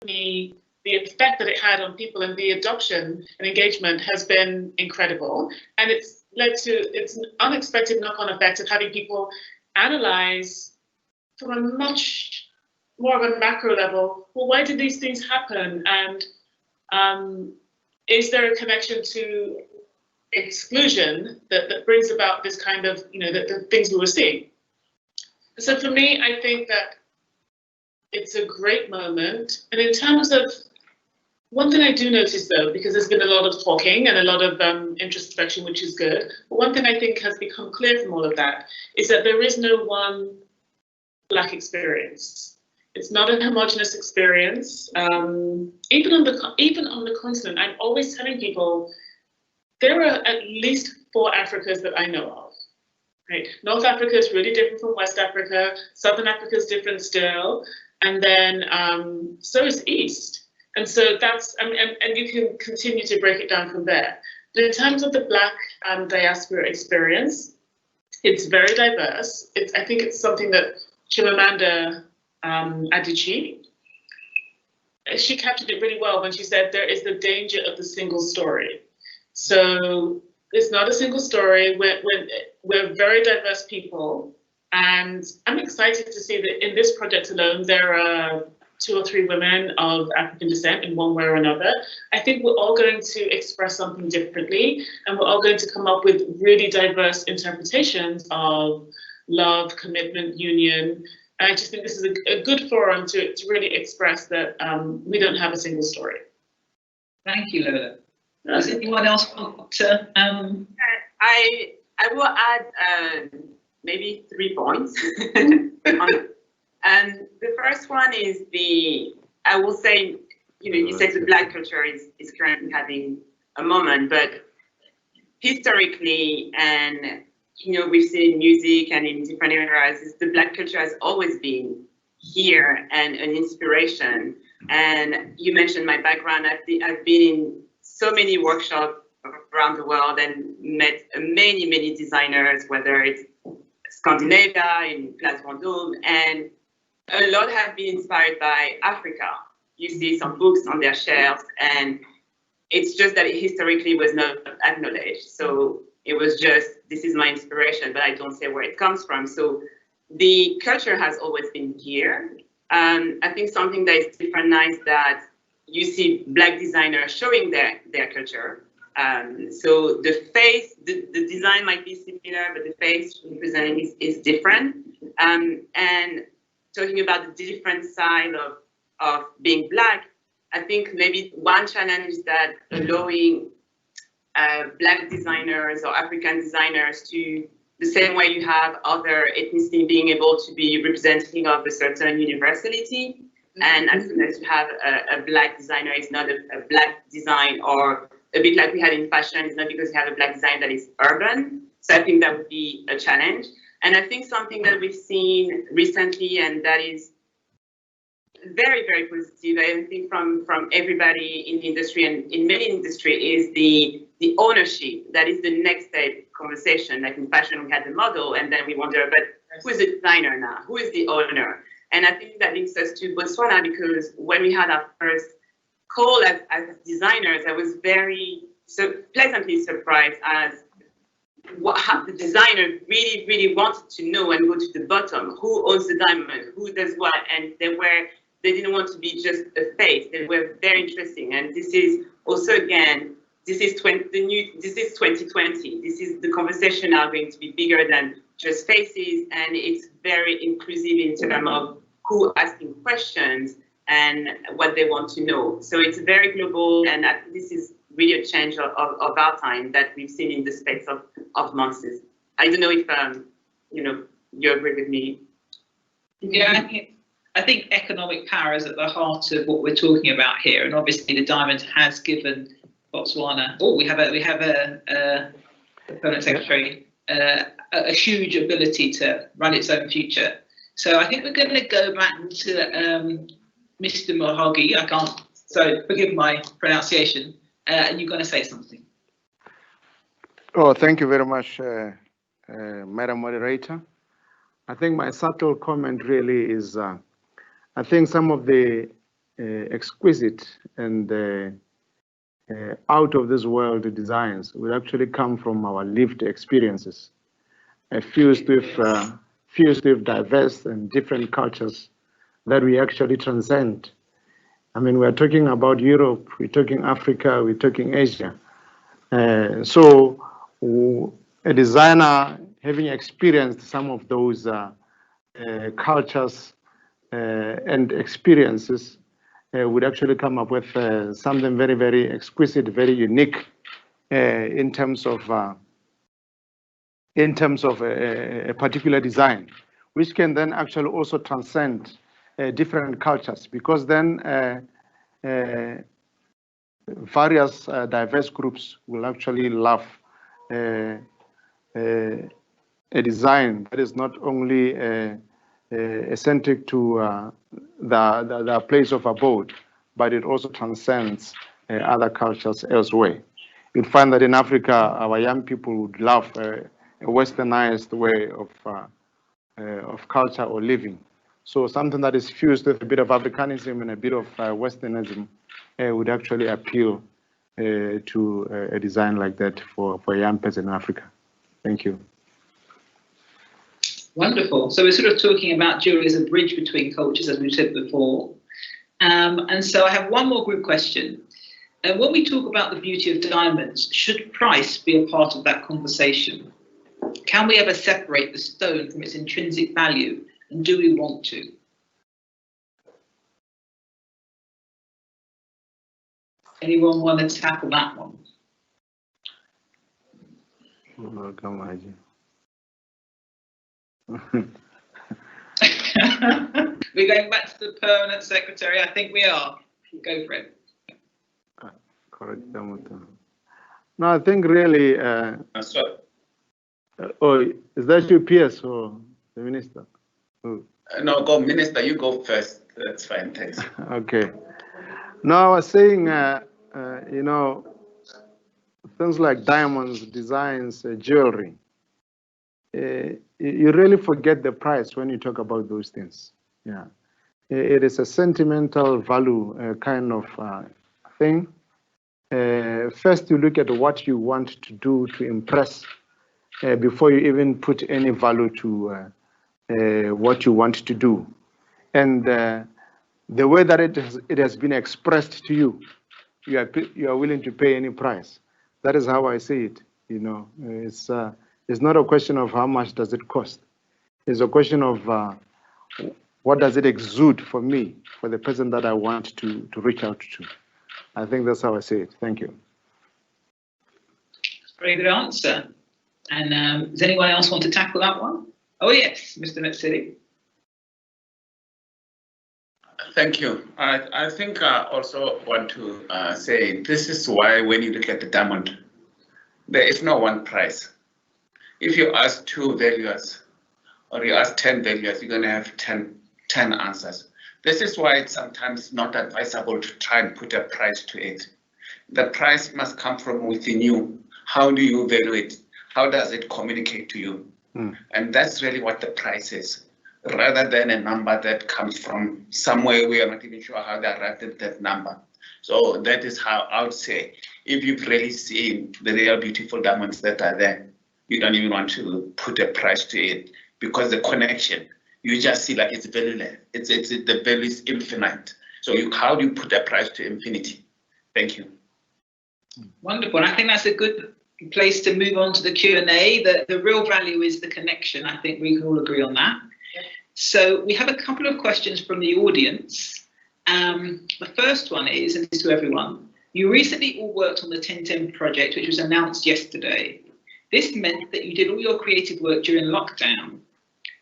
the effect that it had on people and the adoption and engagement has been incredible. And it's led to its unexpected knock-on effect of having people analyze from a much more of a macro level, well, why did these things happen? And is there a connection to exclusion that brings about this kind of, the things we were seeing? So for me, I think that it's a great moment. And in terms of, one thing I do notice though, because there's been a lot of talking and a lot of introspection, which is good, but one thing I think has become clear from all of that is that there is no one Black experience. It's not a homogenous experience. Even on the continent, I'm always telling people there are at least 4 Africas that I know of. Right? North Africa is really different from West Africa. Southern Africa is different still, and then so is East. And so that's, and you can continue to break it down from there. But in terms of the Black diaspora experience, it's very diverse. I think it's something that Chimamanda Adichie, she captured it really well when she said there is the danger of the single story. So it's not a single story. We're very diverse people, and I'm excited to see that in this project alone there are 2 or 3 women of African descent in one way or another. I think we're all going to express something differently, and we're all going to come up with really diverse interpretations of love, commitment, union. And I just think this is a good forum to really express that we don't have a single story. Thank you, Lola. Does anyone else want to? I will add maybe 3 points. And the first one is I will say, you said the Black culture is currently having a moment, but historically, and we've seen in music and in different areas, the Black culture has always been here and an inspiration. And you mentioned my background. I've been in so many workshops around the world and met many designers, whether it's Scandinavia, in Place Vendôme, and a lot have been inspired by Africa. You see some books on their shelves, and it's just that it historically was not acknowledged. So it was just, this is my inspiration, but I don't say where it comes from. So the culture has always been here. I think something that is different now is that you see Black designers showing their culture. So the face, the design might be similar, but the face representing is different. And talking about the different side of being Black, I think maybe one challenge is that allowing Black designers or African designers to, the same way you have other ethnicity being able to be representing of a certain universality. And as soon as you have a Black designer, it's not a Black design, or a bit like we had in fashion, it's not because you have a Black design that is urban. So I think that would be a challenge. And I think something that we've seen recently, and that is very positive, I think from everybody in the industry and in many industry, is the ownership. That is the next step conversation. Like in fashion, we had the model, and then we wonder, but who is the designer now? Who is the owner? And I think that links us to Botswana, because when we had our first call as designers, I was very pleasantly surprised as how the designer really wanted to know and go to the bottom. Who owns the diamond? Who does what? And they didn't want to be just a face. They were very interesting. And this is also, again, this is 2020. This is the conversation now going to be bigger than just faces, and it's very inclusive in terms of who asking questions and what they want to know. So it's very global, and this is really a change of our time that we've seen in the space of months. I don't know if you agree with me. Yeah, I think economic power is at the heart of what we're talking about here, and obviously the diamond has given Botswana. Oh, we have a permanent secretary, a huge ability to run its own future. So I think we're going to go back to Mr. Moagi. So forgive my pronunciation. And you're going to say something. Oh, thank you very much, Madam Moderator. I think my subtle comment really is, I think some of the exquisite and out of this world designs will actually come from our lived experiences, fused with diverse and different cultures that we actually transcend. I mean, we're talking about Europe, we're talking Africa, we're talking Asia. So a designer having experienced some of those cultures and experiences would actually come up with something very, very exquisite, very unique in terms of a particular design, which can then actually also transcend different cultures, because then various diverse groups will actually love a design that is not only eccentric to the place of abode, but it also transcends other cultures elsewhere. You'll find that in Africa, our young people would love a westernized way of culture or living. So something that is fused with a bit of Africanism and a bit of Westernism would actually appeal to a design like that for a young person in Africa. Thank you. Wonderful. So we're sort of talking about jewelry as a bridge between cultures, as we've said before. And so I have one more group question. When we talk about the beauty of diamonds, should price be a part of that conversation? Can we ever separate the stone from its intrinsic value, and do we want to? Anyone want to tackle that one? We're going back to the permanent secretary. I think we are. Go for it. No, I think really. Oh, is that your PS or the minister? Oh. No, go minister. You go first. That's fine. Thanks. Okay. No, I was saying, you know, things like diamonds, designs, jewelry. You really forget the price when you talk about those things. Yeah, it is a sentimental value kind of thing. First, you look at what you want to do to impress before you even put any value to what you want to do, and the way that it has been expressed to you, you are willing to pay any price. That is how I see it. You know, it's not a question of how much does it cost. It's a question of what does it exude for me, for the person that I want to reach out to. I think that's how I see it. Thank you. Very good answer. And does anyone else want to tackle that one? Oh yes, Mr. Masire. Thank you. I think I also want to say this is why when you look at the diamond, there is no one price. If you ask 2 valuers or you ask 10 valuers, you're going to have 10 answers. This is why it's sometimes not advisable to try and put a price to it. The price must come from within you. How do you value it? How does it communicate to you? And that's really what the price is, rather than a number that comes from somewhere we are not even sure how they arrived at that number. So that is how I would say, if you've really seen the real beautiful diamonds that are there, you don't even want to put a price to it, because the connection, you just see like it's valueless. The value is infinite. So how do you put a price to infinity? Thank you. Wonderful. And I think that's a good place to move on to the Q&A. The real value is the connection. I think we can all agree on that. Yeah. So we have a couple of questions from the audience. The first one is, and this is to everyone, you recently all worked on the 1010 project, which was announced yesterday. This meant that you did all your creative work during lockdown.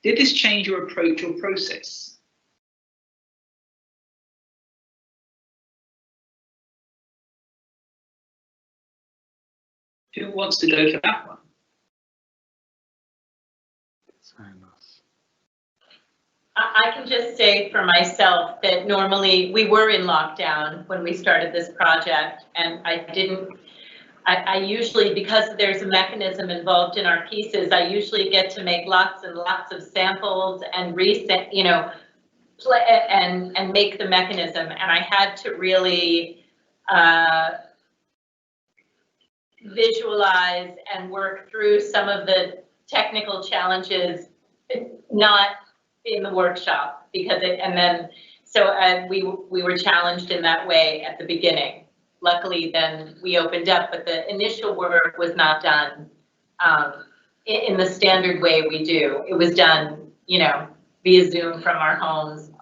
Did this change your approach or process? Who wants to go for that one? I can just say for myself that normally we were in lockdown when we started this project, and I usually, because there's a mechanism involved in our pieces, I usually get to make lots and lots of samples and reset, you know, play and make the mechanism. And I had to really visualize and work through some of the technical challenges, not in the workshop, because we were challenged in that way at the beginning. Luckily, then we opened up, but the initial work was not done in the standard way we do. It was done, you know, via Zoom from our homes.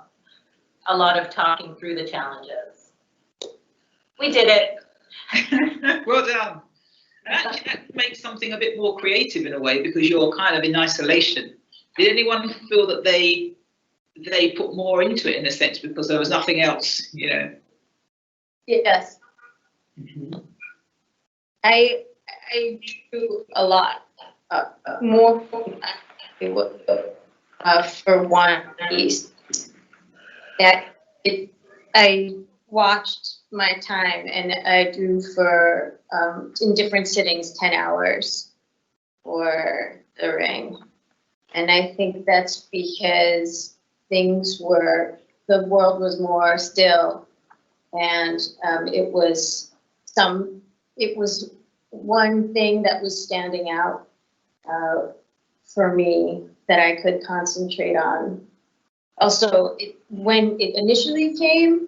A lot of talking through the challenges. We did it. Well done. That makes something a bit more creative in a way, because you're kind of in isolation. Did anyone feel that they put more into it in a sense because there was nothing else, you know? Yes. Mm-hmm. I drew a lot more for one piece. I watched my time, and I drew for in different sittings 10 hours for the ring. And I think that's because the world was more still, and it was one thing that was standing out for me that I could concentrate on. Also, when it initially came,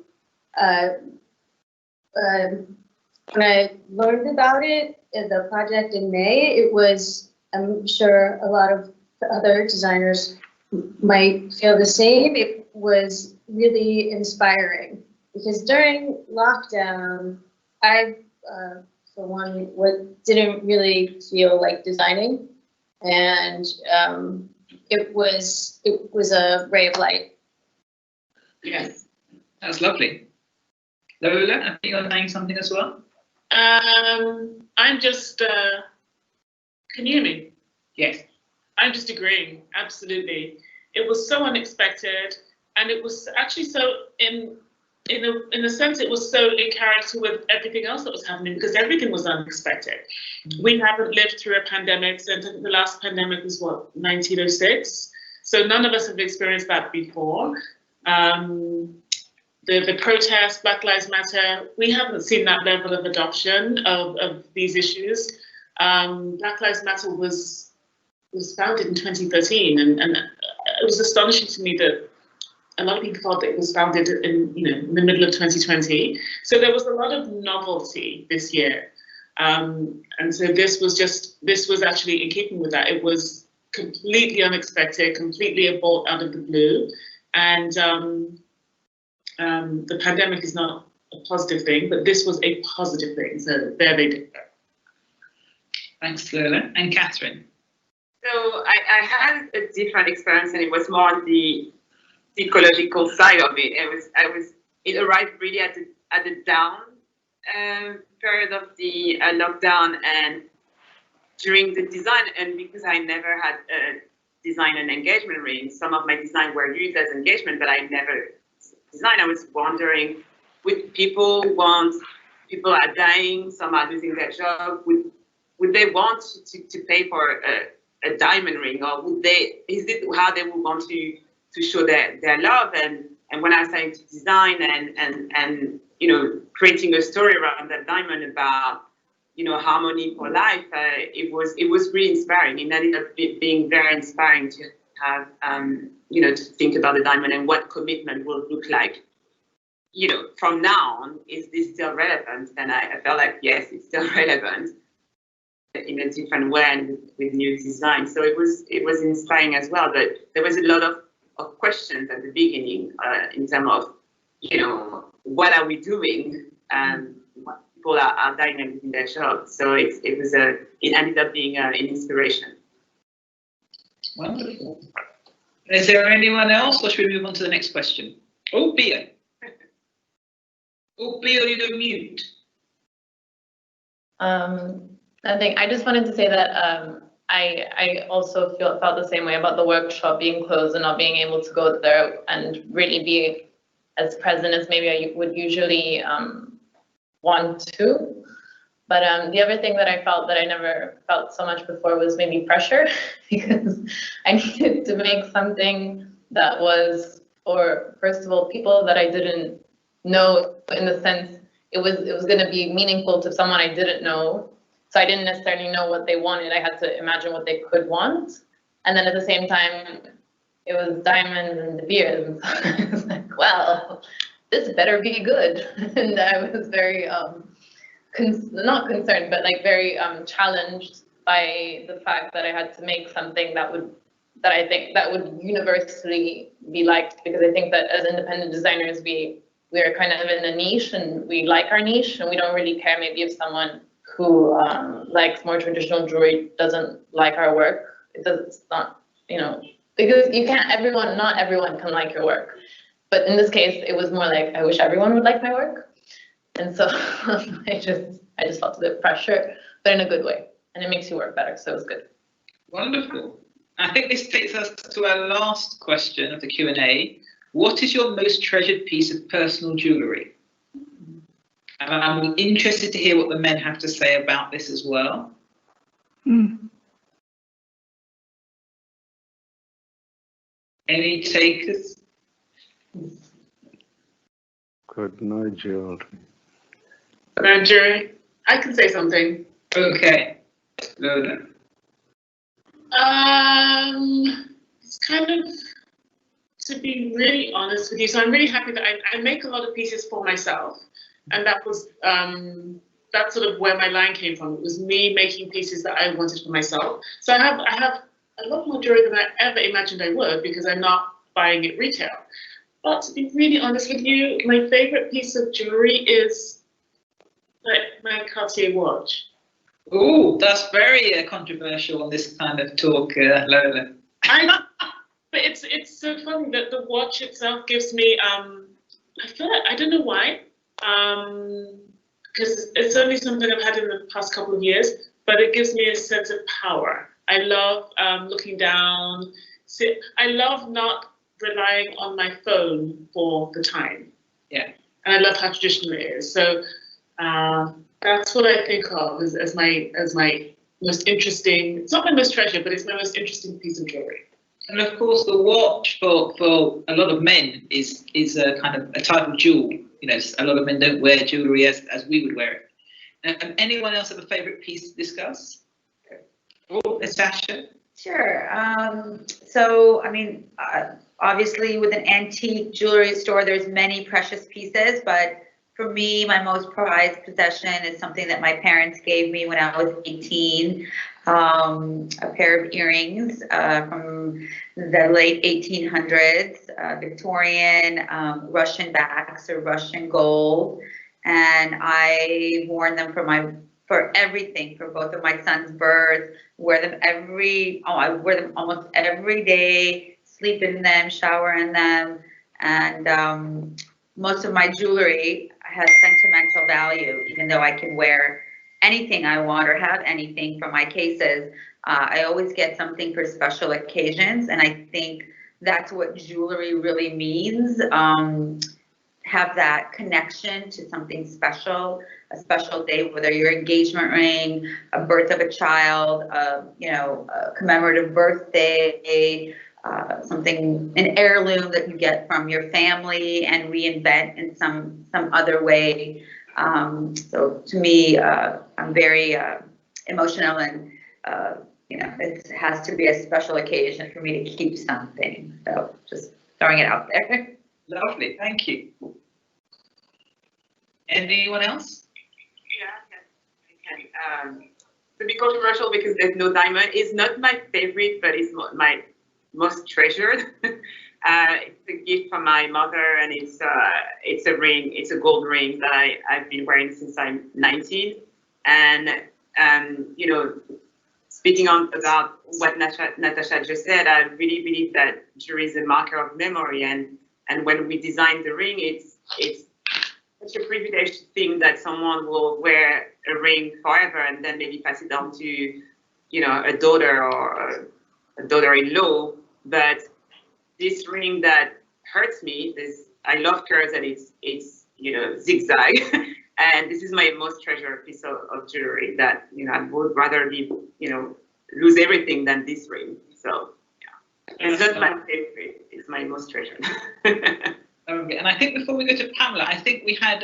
when I learned about it, the project in May, it was, I'm sure a lot of the other designers might feel the same. It was really inspiring because during lockdown, I, for one, didn't really feel like designing, and it was a ray of light. Yes, that's lovely. Lola, I think you're saying something as well. I'm just. Can you hear me? Yes. I'm just agreeing, absolutely. It was so unexpected, and it was actually so in a sense, it was so in character with everything else that was happening, because everything was unexpected. Mm-hmm. We haven't lived through a pandemic since the last pandemic was what, 1906? So none of us have experienced that before. The protests, Black Lives Matter, we haven't seen that level of adoption of these issues. Black Lives Matter was founded in 2013, and it was astonishing to me that a lot of people thought that it was founded in the middle of 2020. So there was a lot of novelty this year, and so this was actually in keeping with that. It was completely unexpected, completely a bolt out of the blue, and the pandemic is not a positive thing, but this was a positive thing. So there they did that. Thanks, Lola. And Catherine. So I had a different experience, and it was more on the psychological side of it. It arrived really at the down period of the lockdown, and during the design, and because I never had designed an engagement ring, some of my designs were used as engagement, but I never designed. I was wondering, would people are dying, some are losing their job, would they want to pay for a diamond ring, or is it how they would want to show their love? And when I started to design and creating a story around that diamond about harmony for life, it was really inspiring. It ended up being very inspiring to have to think about the diamond and what commitment will look like from now on. Is this still relevant? And I felt like, yes, it's still relevant in a different way and with new design. So it was inspiring as well. But there was a lot of questions at the beginning in terms of what are we doing, and what people are dying and losing their jobs. So it ended up being an inspiration. Wonderful. Is there anyone else, or should we move on to the next question? Oh, Pia. Oh, Pia, you're mute. I just wanted to say that I also felt the same way about the workshop being closed and not being able to go there and really be as present as maybe I would usually want to. But the other thing that I felt that I never felt so much before was maybe pressure, because I needed to make something that was for, first of all, people that I didn't know, in the sense it was going to be meaningful to someone I didn't know. So I didn't necessarily know what they wanted. I had to imagine what they could want. And then at the same time, it was diamonds and De Beers. And so I was like, well, this better be good. And I was very, not concerned, but like very challenged by the fact that I had to make something that I think that would universally be liked, because I think that as independent designers, we are kind of in a niche and we like our niche, and we don't really care maybe if someone who likes more traditional jewelry doesn't like our work. It's not, because not everyone can like your work. But in this case, it was more like, I wish everyone would like my work. And so I just felt a bit of pressure, but in a good way. And it makes you work better, so it was good. Wonderful. I think this takes us to our last question of the Q&A. What is your most treasured piece of personal jewellery? And I'm interested to hear what the men have to say about this as well. Any takers? Good, no jewelry. No jewelry. I can say something. Okay. Lola. It's kind of, to be really honest with you, so I'm really happy that I make a lot of pieces for myself. And that was, that's sort of where my line came from. It was me making pieces that I wanted for myself. So I have a lot more jewelry than I ever imagined I would, because I'm not buying it retail. But to be really honest with you, my favorite piece of jewelry is my Cartier watch. Oh, that's very controversial on this kind of talk, Lola. But it's so funny that the watch itself gives me, I feel like, I don't know why, because it's only something I've had in the past couple of years, but it gives me a sense of power. I love looking down. I love not relying on my phone for the time. Yeah. And I love how traditional it is. So that's what I think of as my most interesting, it's not my most treasured, but it's my most interesting piece of jewelry. And of course, the watch for a lot of men is a kind of a type of jewel. A lot of men don't wear jewelry as we would wear it. Anyone else have a favourite piece to discuss? Oh, Natasha. Sure. So, I mean, obviously with an antique jewelry store, there's many precious pieces, but for me, my most prized possession is something that my parents gave me when I was 18, a pair of earrings from the late 1800s, Victorian Russian backs or Russian gold. And I worn them for everything, for both of my sons' births, wear them I wear them almost every day, sleep in them, shower in them. And most of my jewelry has sentimental value, even though I can wear anything I want or have anything from my cases. I always get something for special occasions, and I think that's what jewelry really means. Have that connection to something special, a special day, whether your engagement ring, a birth of a child, a commemorative birthday, something, an heirloom that you get from your family and reinvent in some other way. So to me, I'm very emotional, and it has to be a special occasion for me to keep something. So just throwing it out there. Lovely, thank you. Anyone else? Yeah, I can. To be controversial, because there's no diamond, is not my favorite, but it's my most treasured. It's a gift from my mother, and it's a ring. It's a gold ring that I've been wearing since I'm 19. And speaking about what Natasha just said, I really believe that jewelry is a marker of memory, and when we design the ring, it's such a privilege to think that someone will wear a ring forever and then maybe pass it on to, you know, a daughter or a daughter-in-law. But this ring that hurts me, I love curves and it's you know, zigzag. And this is my most treasured piece of jewelry that, you know, I would rather be, you know, lose everything than this ring. So yeah, it's not my favorite, it's my most treasured. And I think before we go to Pamela, I think we had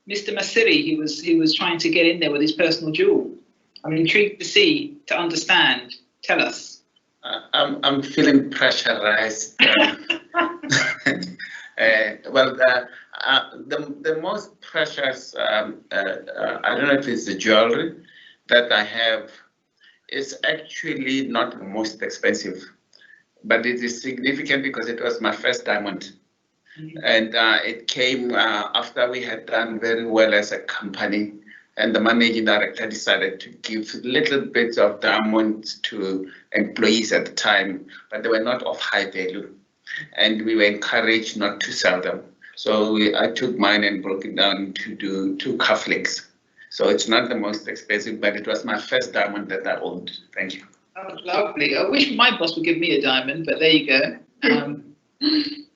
Mr. Masire. He was trying to get in there with his personal jewel. I'm intrigued to understand. Tell us. I'm feeling pressurized. Well, the most precious, I don't know if it's the jewelry that I have, is actually not the most expensive, but it is significant because it was my first diamond. And it came after we had done very well as a company, and the managing director decided to give little bits of diamonds to employees at the time, but they were not of high value. And we were encouraged not to sell them. So I took mine and broke it down to do 2 cufflinks. So it's not the most expensive, but it was my first diamond that I owned. Thank you. Oh, lovely. I wish my boss would give me a diamond, but there you go. And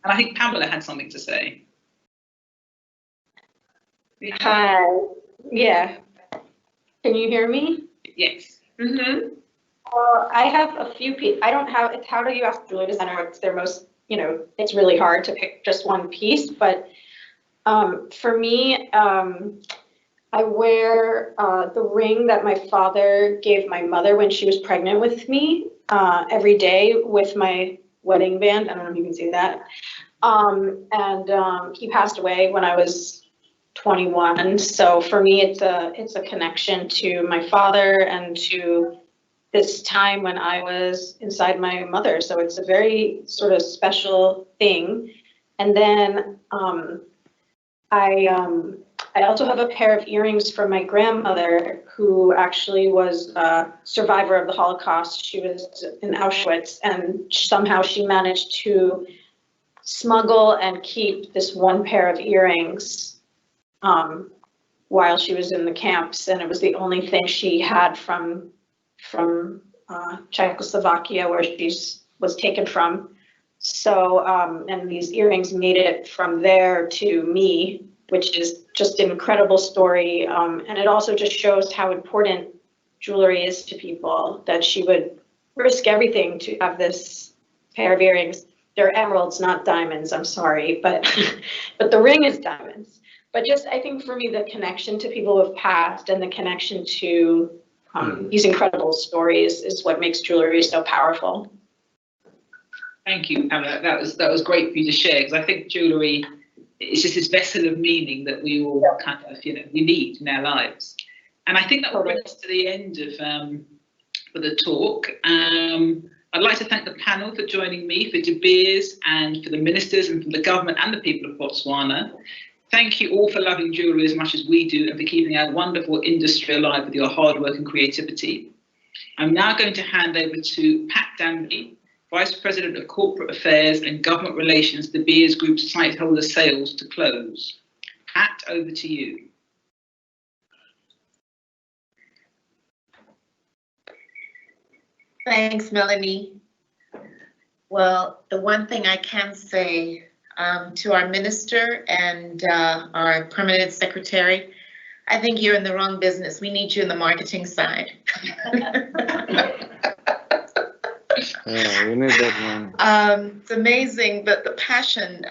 I think Pamela had something to say. Hi. Yeah. Can you hear me? Yes. I have a few pieces. I don't have, it's how do you ask jewelry designer what's their most, you know, it's really hard to pick just one piece, but for me, I wear the ring that my father gave my mother when she was pregnant with me every day with my wedding band. I don't know if you can see that. And he passed away when I was 21. So for me, it's a connection to my father and to this time when I was inside my mother. So it's a very sort of special thing. And then I also have a pair of earrings from my grandmother, who actually was a survivor of the Holocaust. She was in Auschwitz, and somehow she managed to smuggle and keep this one pair of earrings while she was in the camps, and it was the only thing she had from Czechoslovakia, where she was taken from. So, and these earrings made it from there to me, which is just an incredible story. And it also just shows how important jewelry is to people, that she would risk everything to have this pair of earrings. They're emeralds, not diamonds, I'm sorry, but the ring is diamonds. But just, I think for me, the connection to people who have passed and the connection to these incredible stories is what makes jewelry so powerful. Thank you, Pamela. That was great for you to share, because I think jewelry is just this vessel of meaning that we all kind of, you know, we need in our lives. And I think that will bring us to the end of for the talk. I'd like to thank the panel for joining me, for De Beers, and for the ministers, and from the government and the people of Botswana. Thank you all for loving jewellery as much as we do, and for keeping our wonderful industry alive with your hard work and creativity. I'm now going to hand over to Pat Danby, Vice President of Corporate Affairs and Government Relations, De Beers Group's Sightholder Sales, to close. Pat, over to you. Thanks, Melanie. Well, the one thing I can say to our minister and our permanent secretary, I think you're in the wrong business. We need you in the marketing side. Yeah, we need that one. It's amazing, but the passion.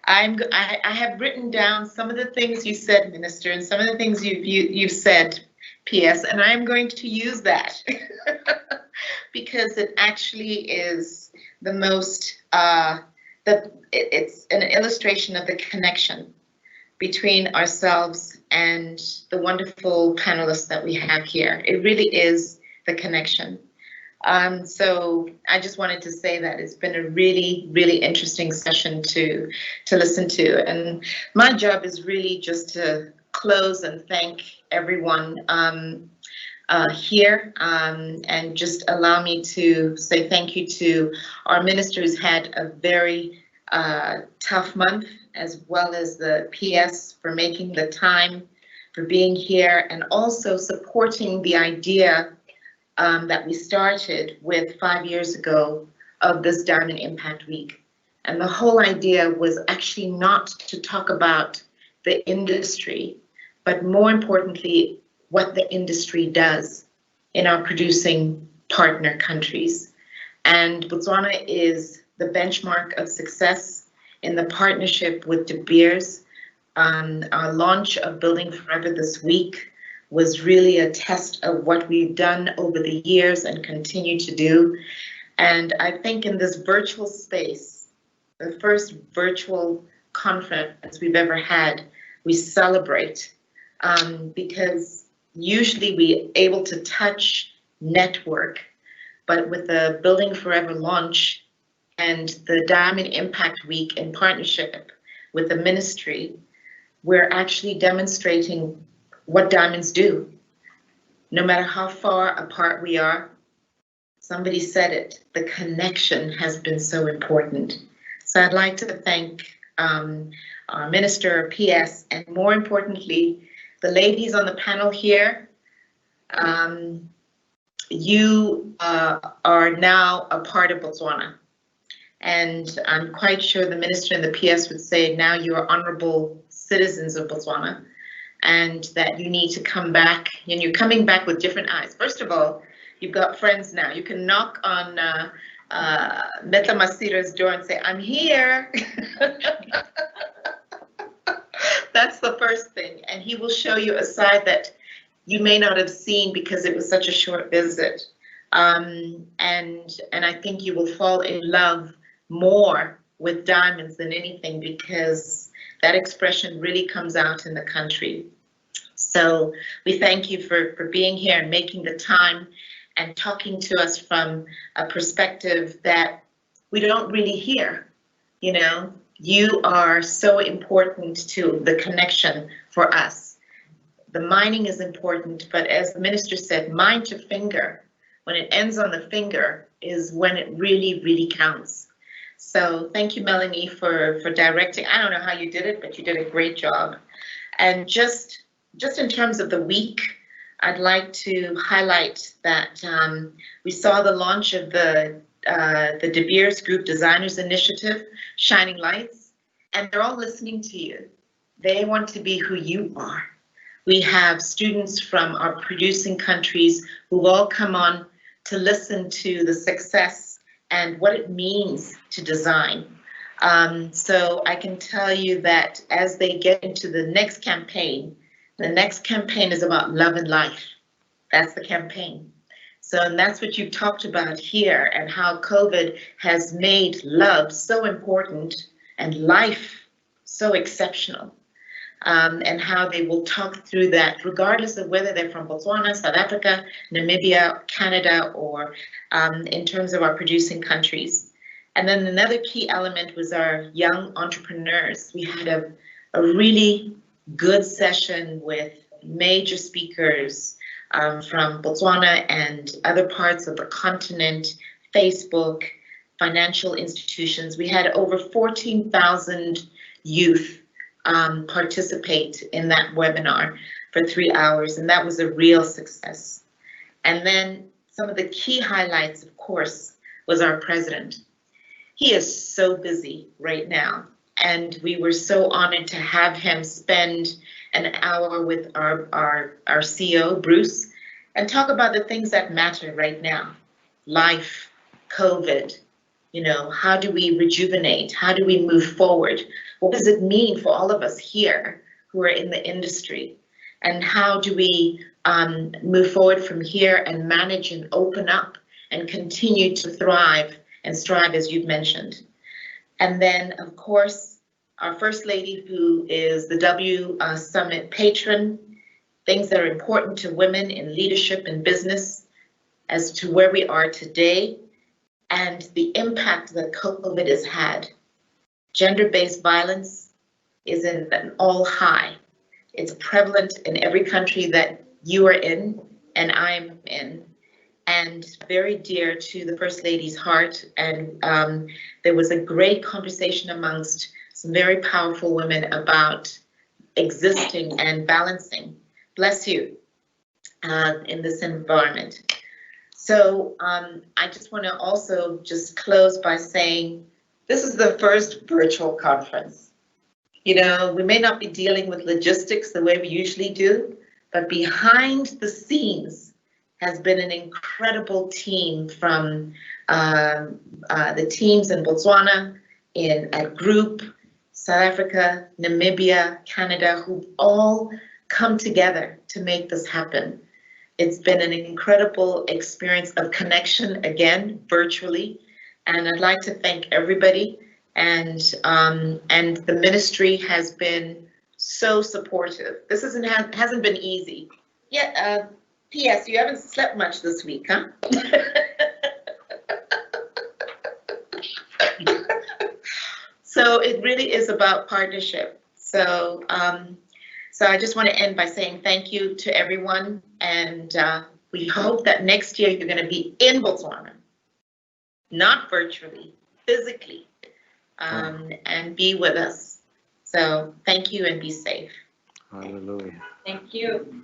I have written down some of the things you said, Minister, and some of the things you've said, PS, and I'm going to use that because it actually is the most. It's an illustration of the connection between ourselves and the wonderful panelists that we have here. It really is the connection. So I just wanted to say that it's been a really, really interesting session to listen to. And my job is really just to close and thank everyone here, and just allow me to say thank you to our minister, who's had a very tough month, as well as the PS for making the time, for being here, and also supporting the idea that we started with 5 years ago of this Diamond Impact Week. And the whole idea was actually not to talk about the industry, but more importantly, what the industry does in our producing partner countries. And Botswana is the benchmark of success in the partnership with De Beers. Our launch of Building Forever this week was really a test of what we've done over the years and continue to do. And I think in this virtual space, the first virtual conference we've ever had, we celebrate because usually we're able to touch, network, but with the Building Forever launch and the Diamond Impact Week in partnership with the ministry, we're actually demonstrating what diamonds do. No matter how far apart we are, somebody said it, the connection has been so important. So I'd like to thank our Minister PS, and more importantly, the ladies on the panel here. You are now a part of Botswana. And I'm quite sure the Minister and the PS would say now you are honorable citizens of Botswana, and that you need to come back, and you're coming back with different eyes. First of all, you've got friends now. You can knock on Mmetla Masire's door and say, I'm here. That's the first thing. And he will show you a side that you may not have seen because it was such a short visit. And I think you will fall in love more with diamonds than anything, because that expression really comes out in the country. So we thank you for being here and making the time and talking to us from a perspective that we don't really hear. You know, you are so important to the connection for us. The mining is important, but as the minister said, mine to finger, when it ends on the finger is when it really, really counts. So thank you, Melanie, for directing. I don't know how you did it, but you did a great job. And just in terms of the week, I'd like to highlight that we saw the launch of the De Beers Group Designers Initiative, Shining Lights, and they're all listening to you. They want to be who you are. We have students from our producing countries who've all come on to listen to the success and what it means to design. So I can tell you that as they get into the next campaign is about love and life. That's the campaign. So, and that's what you talked about here, and how COVID has made love so important and life so exceptional. And how they will talk through that regardless of whether they're from Botswana, South Africa, Namibia, Canada, or in terms of our producing countries. And then another key element was our young entrepreneurs. We had a really good session with major speakers from Botswana and other parts of the continent, Facebook, financial institutions. We had over 14,000 youth participate in that webinar for 3 hours, and that was a real success. And then some of the key highlights, of course, was our president. He is so busy right now, and we were so honored to have him spend an hour with our CEO, Bruce, and talk about the things that matter right now. Life, COVID, you know, how do we rejuvenate? How do we move forward? What does it mean for all of us here who are in the industry? And how do we move forward from here and manage and open up and continue to thrive and strive, as you've mentioned? And then, of course, our First Lady, who is the W Summit patron, things that are important to women in leadership and business as to where we are today and the impact that COVID has had. Gender-based violence is in an all high. It's prevalent in every country that you are in and I'm in. and very dear to the First Lady's heart. And there was a great conversation amongst some very powerful women about existing and balancing, bless you, in this environment. So I just want to also just close by saying, this is the first virtual conference. You know, we may not be dealing with logistics the way we usually do, but behind the scenes has been an incredible team from the teams in Botswana, at Group, South Africa, Namibia, Canada, who all come together to make this happen. It's been an incredible experience of connection, again, virtually. And I'd like to thank everybody. And the ministry has been so supportive. This hasn't been easy. Yeah, P.S. you haven't slept much this week, huh? So it really is about partnership. So so I just want to end by saying thank you to everyone, and we hope that next year you're going to be in Botswana, not virtually, physically, and be with us. So thank you and be safe. Hallelujah. Thank you.